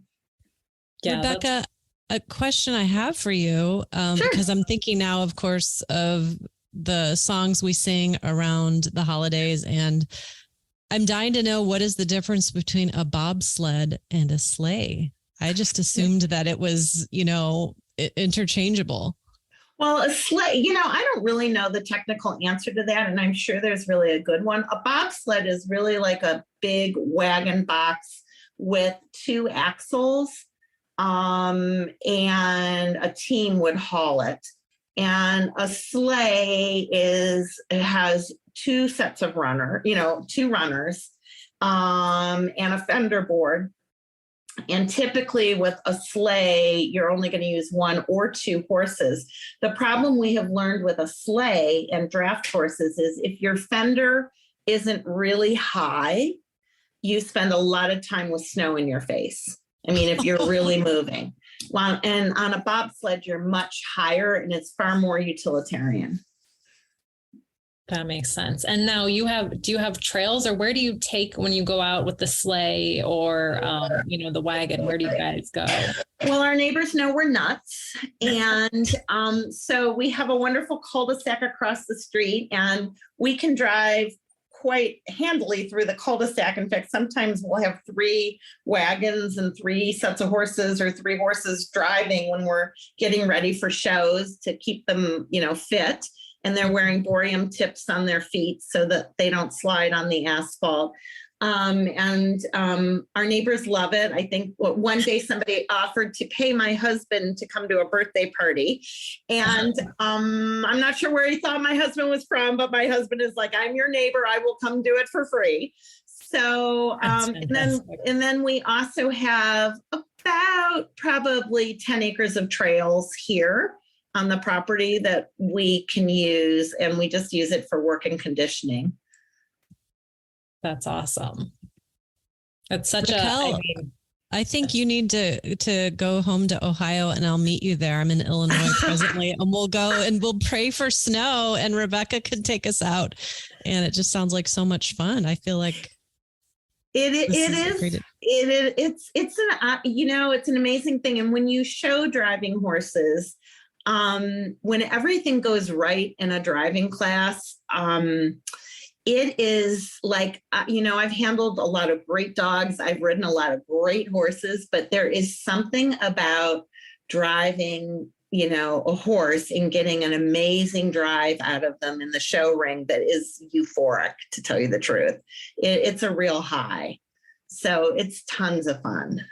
Yeah, Rebecca, a question I have for you, sure. Because I'm thinking now, of course, of the songs we sing around the holidays, and I'm dying to know, what is the difference between a bobsled and a sleigh? I just assumed that it was, interchangeable. Well, a sleigh, I don't really know the technical answer to that, and I'm sure there's really a good one. A bobsled is really like a big wagon box with 2 axles, and a team would haul it. And a sleigh has 2 sets of 2 runners, and a fender board. And typically with a sleigh, you're only going to use 1 or 2 horses. The problem we have learned with a sleigh and draft horses is if your fender isn't really high, you spend a lot of time with snow in your face. I mean, if you're really moving. Well, and on a bobsled, you're much higher and it's far more utilitarian. That makes sense. And now do you have trails, or where do you take when you go out with the sleigh or, the wagon? Where do you guys go? Well, our neighbors know we're nuts. And so we have a wonderful cul-de-sac across the street, and we can drive quite handily through the cul-de-sac. In fact, sometimes we'll have 3 wagons and 3 sets of horses, or 3 horses driving when we're getting ready for shows to keep them, fit. And they're wearing borium tips on their feet so that they don't slide on the asphalt. Our neighbors love it. I think one day somebody offered to pay my husband to come to a birthday party. And I'm not sure where he thought my husband was from, but my husband is like, I'm your neighbor. I will come do it for free. So, and then we also have about probably 10 acres of trails here on the property that we can use, and we just use it for work and conditioning. That's awesome. That's such Raquel, I think you need to go home to Ohio, and I'll meet you there. I'm in Illinois presently, and we'll go and we'll pray for snow, and Rebecca can take us out. And it just sounds like so much fun. I feel like it's an amazing thing. And when you show driving horses, when everything goes right in a driving class, it is like, I've handled a lot of great dogs. I've ridden a lot of great horses, but there is something about driving, a horse and getting an amazing drive out of them in the show ring that is euphoric, to tell you the truth. It's a real high. So it's tons of fun.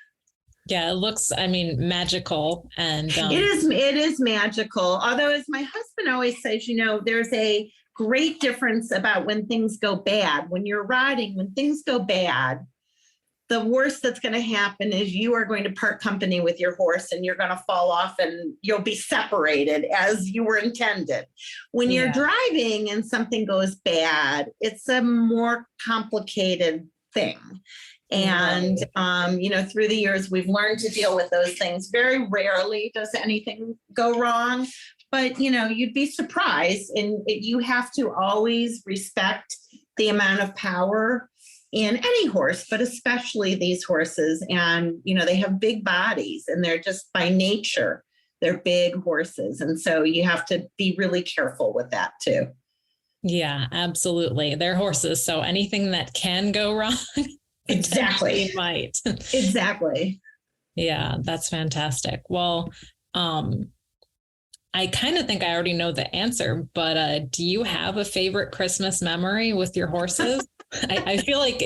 Yeah, it looks, magical. And it is magical. Although, as my husband always says, there's a great difference about when things go bad. When you're riding, when things go bad, the worst that's going to happen is you are going to part company with your horse and you're going to fall off and you'll be separated as you were intended. When you're driving and something goes bad, it's a more complicated thing. And, through the years, we've learned to deal with those things. Very rarely does anything go wrong, but, you'd be surprised. And you have to always respect the amount of power in any horse, but especially these horses. And, they have big bodies and they're just by nature, they're big horses. And so you have to be really careful with that too. Yeah, absolutely. They're horses. So anything that can go wrong. Exactly. Might. Exactly. Yeah, that's fantastic. Well, I kind of think I already know the answer, but do you have a favorite Christmas memory with your horses? I feel like,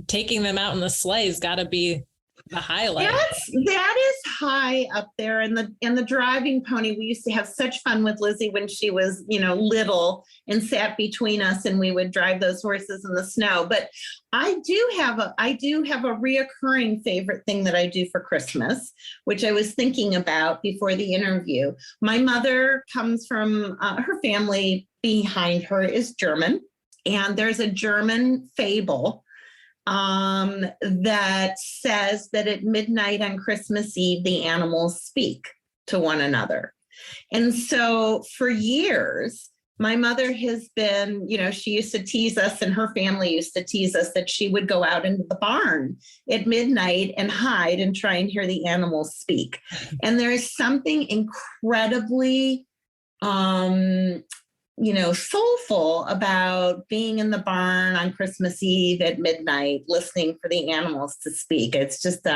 taking them out in the sleigh has got to be the highlight. That is high up there. And the driving pony, we used to have such fun with Lizzie when she was, little and sat between us and we would drive those horses in the snow. But I do have a reoccurring favorite thing that I do for Christmas, which I was thinking about before the interview. My mother comes from her family behind her is German. And there's a German fable that says that at midnight on Christmas Eve, the animals speak to one another. And so for years, my mother has been, she used to tease us and her family used to tease us that she would go out into the barn at midnight and hide and try and hear the animals speak. And there is something incredibly soulful about being in the barn on Christmas Eve at midnight, listening for the animals to speak. It's just,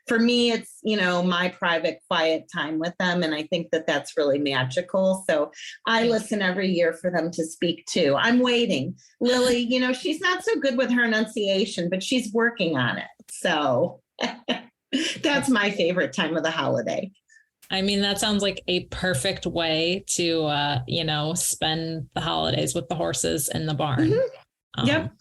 for me, it's, my private quiet time with them. And I think that that's really magical. So I listen every year for them to speak too. I'm waiting. Lily, she's not so good with her enunciation, but she's working on it. So that's my favorite time of the holiday. That sounds like a perfect way to, spend the holidays with the horses in the barn. Mm-hmm. Yep.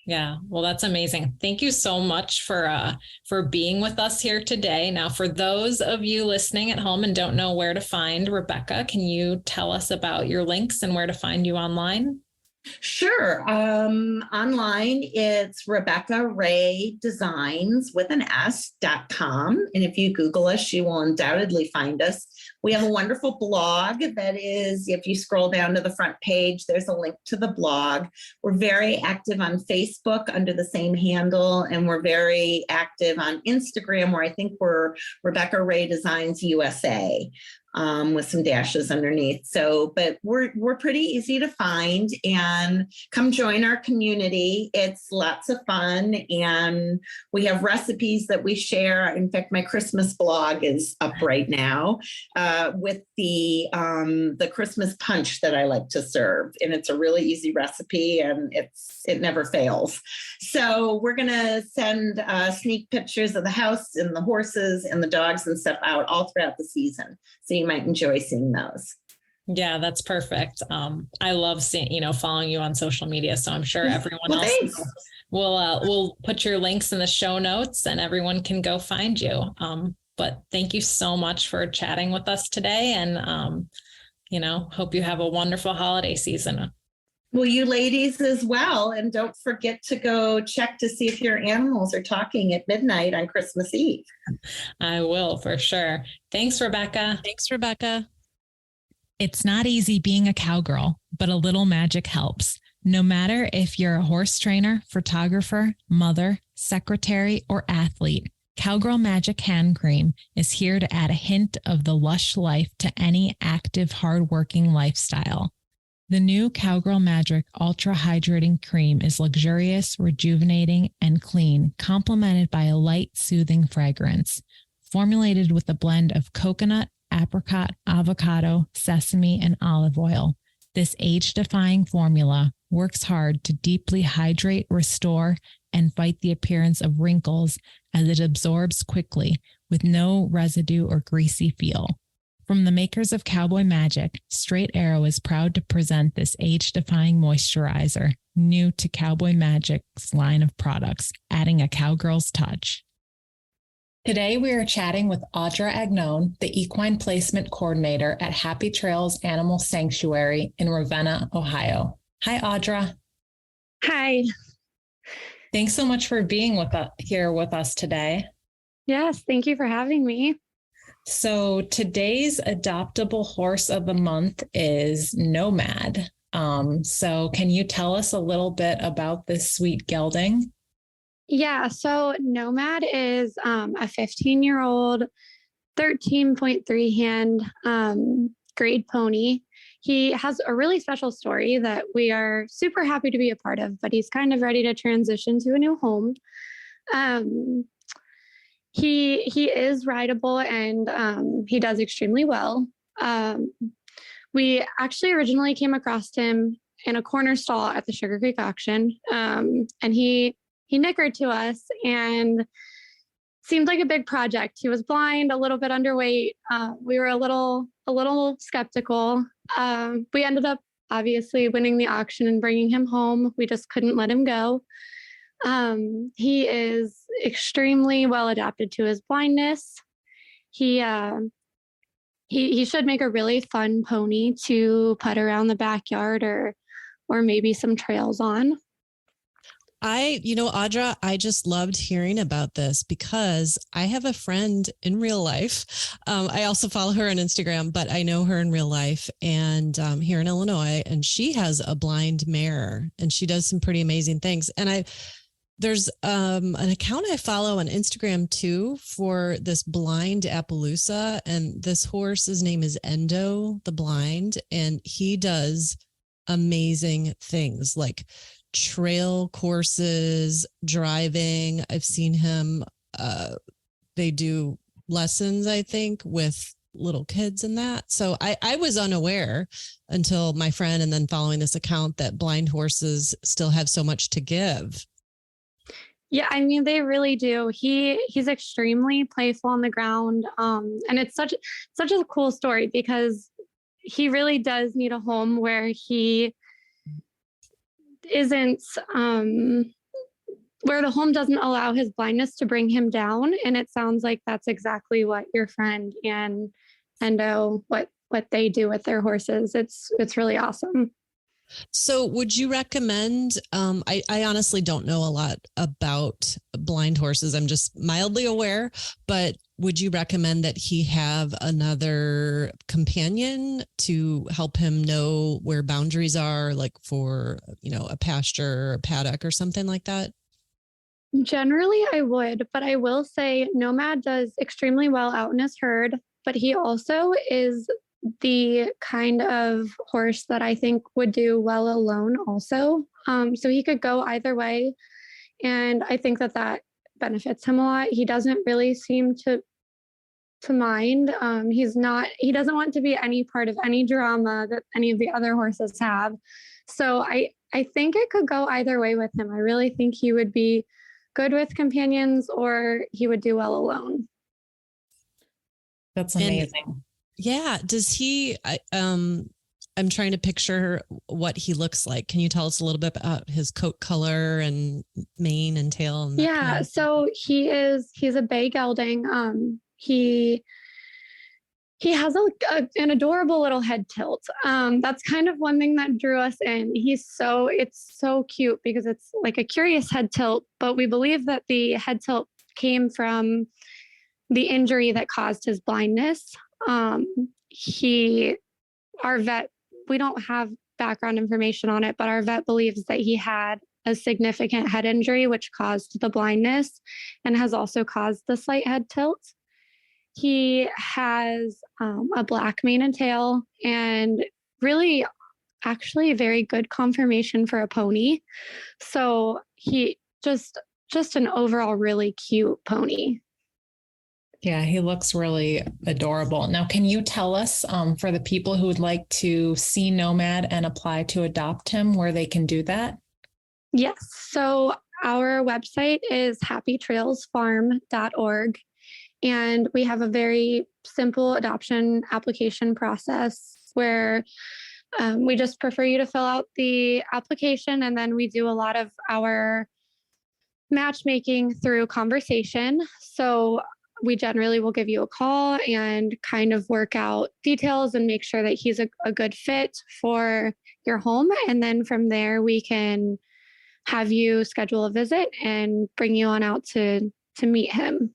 Yeah. Well, that's amazing. Thank you so much for being with us here today. Now, for those of you listening at home and don't know where to find Rebecca, can you tell us about your links and where to find you online? Sure. Online, it's Rebecca Ray Designs with an S.com. And if you Google us, you will undoubtedly find us. We have a wonderful blog that is, if you scroll down to the front page, there's a link to the blog. We're very active on Facebook under the same handle, and we're very active on Instagram, where I think we're Rebecca Ray Designs USA. With some dashes underneath. So, but we're pretty easy to find, and come join our community. It's lots of fun, and we have recipes that we share. In fact, my Christmas blog is up right now with the Christmas punch that I like to serve, and it's a really easy recipe, and it never fails. So we're gonna send sneak pictures of the house and the horses and the dogs and stuff out all throughout the season. So you might enjoy seeing those. Yeah, that's perfect. I love seeing, following you on social media. So I'm sure everyone else will put your links in the show notes and everyone can go find you. But thank you so much for chatting with us today. And, hope you have a wonderful holiday season. Well, you ladies as well. And don't forget to go check to see if your animals are talking at midnight on Christmas Eve. I will, for sure. Thanks, Rebecca. Thanks, Rebecca. It's not easy being a cowgirl, but a little magic helps. No matter if you're a horse trainer, photographer, mother, secretary, or athlete, Cowgirl Magic Hand Cream is here to add a hint of the lush life to any active, hardworking lifestyle. The new Cowgirl Magic Ultra Hydrating Cream is luxurious, rejuvenating, and clean, complemented by a light, soothing fragrance. Formulated with a blend of coconut, apricot, avocado, sesame, and olive oil, this age-defying formula works hard to deeply hydrate, restore, and fight the appearance of wrinkles as it absorbs quickly with no residue or greasy feel. From the makers of Cowboy Magic, Straight Arrow is proud to present this age-defying moisturizer, new to Cowboy Magic's line of products, adding a cowgirl's touch. Today, we are chatting with Audra Agnone, the equine placement coordinator at Happy Trails Animal Sanctuary in Ravenna, Ohio. Hi, Audra. Hi. Thanks so much for being here with us today. Yes, thank you for having me. So today's adoptable horse of the month is Nomad. So can you tell us a little bit about this sweet gelding? Yeah, so Nomad is a 15-year-old, 13.3 hand grade pony. He has a really special story that we are super happy to be a part of, but he's kind of ready to transition to a new home. He is rideable and he does extremely well. We actually originally came across him in a corner stall at the Sugar Creek auction, and he nickered to us and seemed like a big project. He was blind, a little bit underweight. We were a little skeptical. We ended up obviously winning the auction and bringing him home. We just couldn't let him go. He is extremely well adapted to his blindness. He should make a really fun pony to put around the backyard or maybe some trails on. Audra, I just loved hearing about this because I have a friend in real life. I also follow her on Instagram, but I know her in real life and here in Illinois, and she has a blind mare and she does some pretty amazing things. And there's an account I follow on Instagram too for this blind Appaloosa, and this horse, his name is Endo the Blind, and he does amazing things like trail courses, driving. I've seen him. They do lessons, I think, with little kids and that. So I was unaware until my friend and then following this account that blind horses still have so much to give. Yeah, I mean, they really do. He's extremely playful on the ground. And it's such a cool story because he really does need a home where he isn't, where the home doesn't allow his blindness to bring him down. And it sounds like that's exactly what your friend and Endo, what they do with their horses. It's really awesome. So would you recommend, I honestly don't know a lot about blind horses. I'm just mildly aware, but would you recommend that he have another companion to help him know where boundaries are, like for, a pasture or a paddock or something like that? Generally, I would, but I will say Nomad does extremely well out in his herd, but he also is the kind of horse that I think would do well alone also. So he could go either way. And I think that benefits him a lot. He doesn't really seem to mind. He doesn't want to be any part of any drama that any of the other horses have. So I think it could go either way with him. I really think he would be good with companions or he would do well alone. That's amazing. Yeah. Does he, I'm trying to picture what he looks like. Can you tell us a little bit about his coat color and mane and tail? And yeah. So he's a bay gelding. He has an adorable little head tilt. That's kind of one thing that drew us in. It's so cute because it's like a curious head tilt, but we believe that the head tilt came from the injury that caused his blindness. Our vet, we don't have background information on it, but our vet believes that he had a significant head injury, which caused the blindness and has also caused the slight head tilt. He has a black mane and tail and really actually very good conformation for a pony. So he just an overall really cute pony. Yeah, he looks really adorable. Now, can you tell us for the people who would like to see Nomad and apply to adopt him, where they can do that? Yes. So our website is happytrailsfarm.org. And we have a very simple adoption application process where we just prefer you to fill out the application, and then we do a lot of our matchmaking through conversation. So we generally will give you a call and kind of work out details and make sure that he's a good fit for your home. And then from there, we can have you schedule a visit and bring you on out to meet him.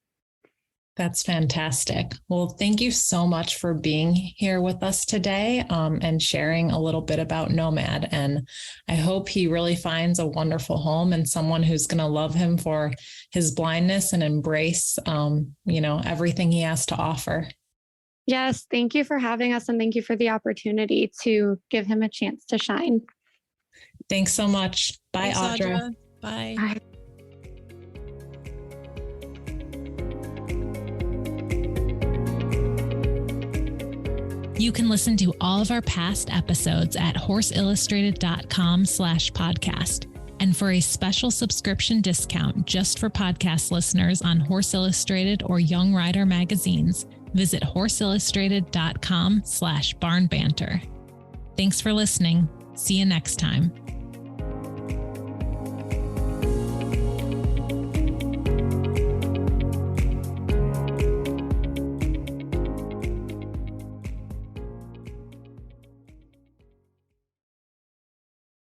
That's fantastic. Well, thank you so much for being here with us today and sharing a little bit about Nomad. And I hope he really finds a wonderful home and someone who's going to love him for his blindness and embrace, everything he has to offer. Yes, thank you for having us, and thank you for the opportunity to give him a chance to shine. Thanks so much. Bye, Thanks, Audra. Bye. Bye. You can listen to all of our past episodes at horseillustrated.com/podcast. And for a special subscription discount just for podcast listeners on Horse Illustrated or Young Rider magazines, visit horseillustrated.com/barnbanter. Thanks for listening. See you next time.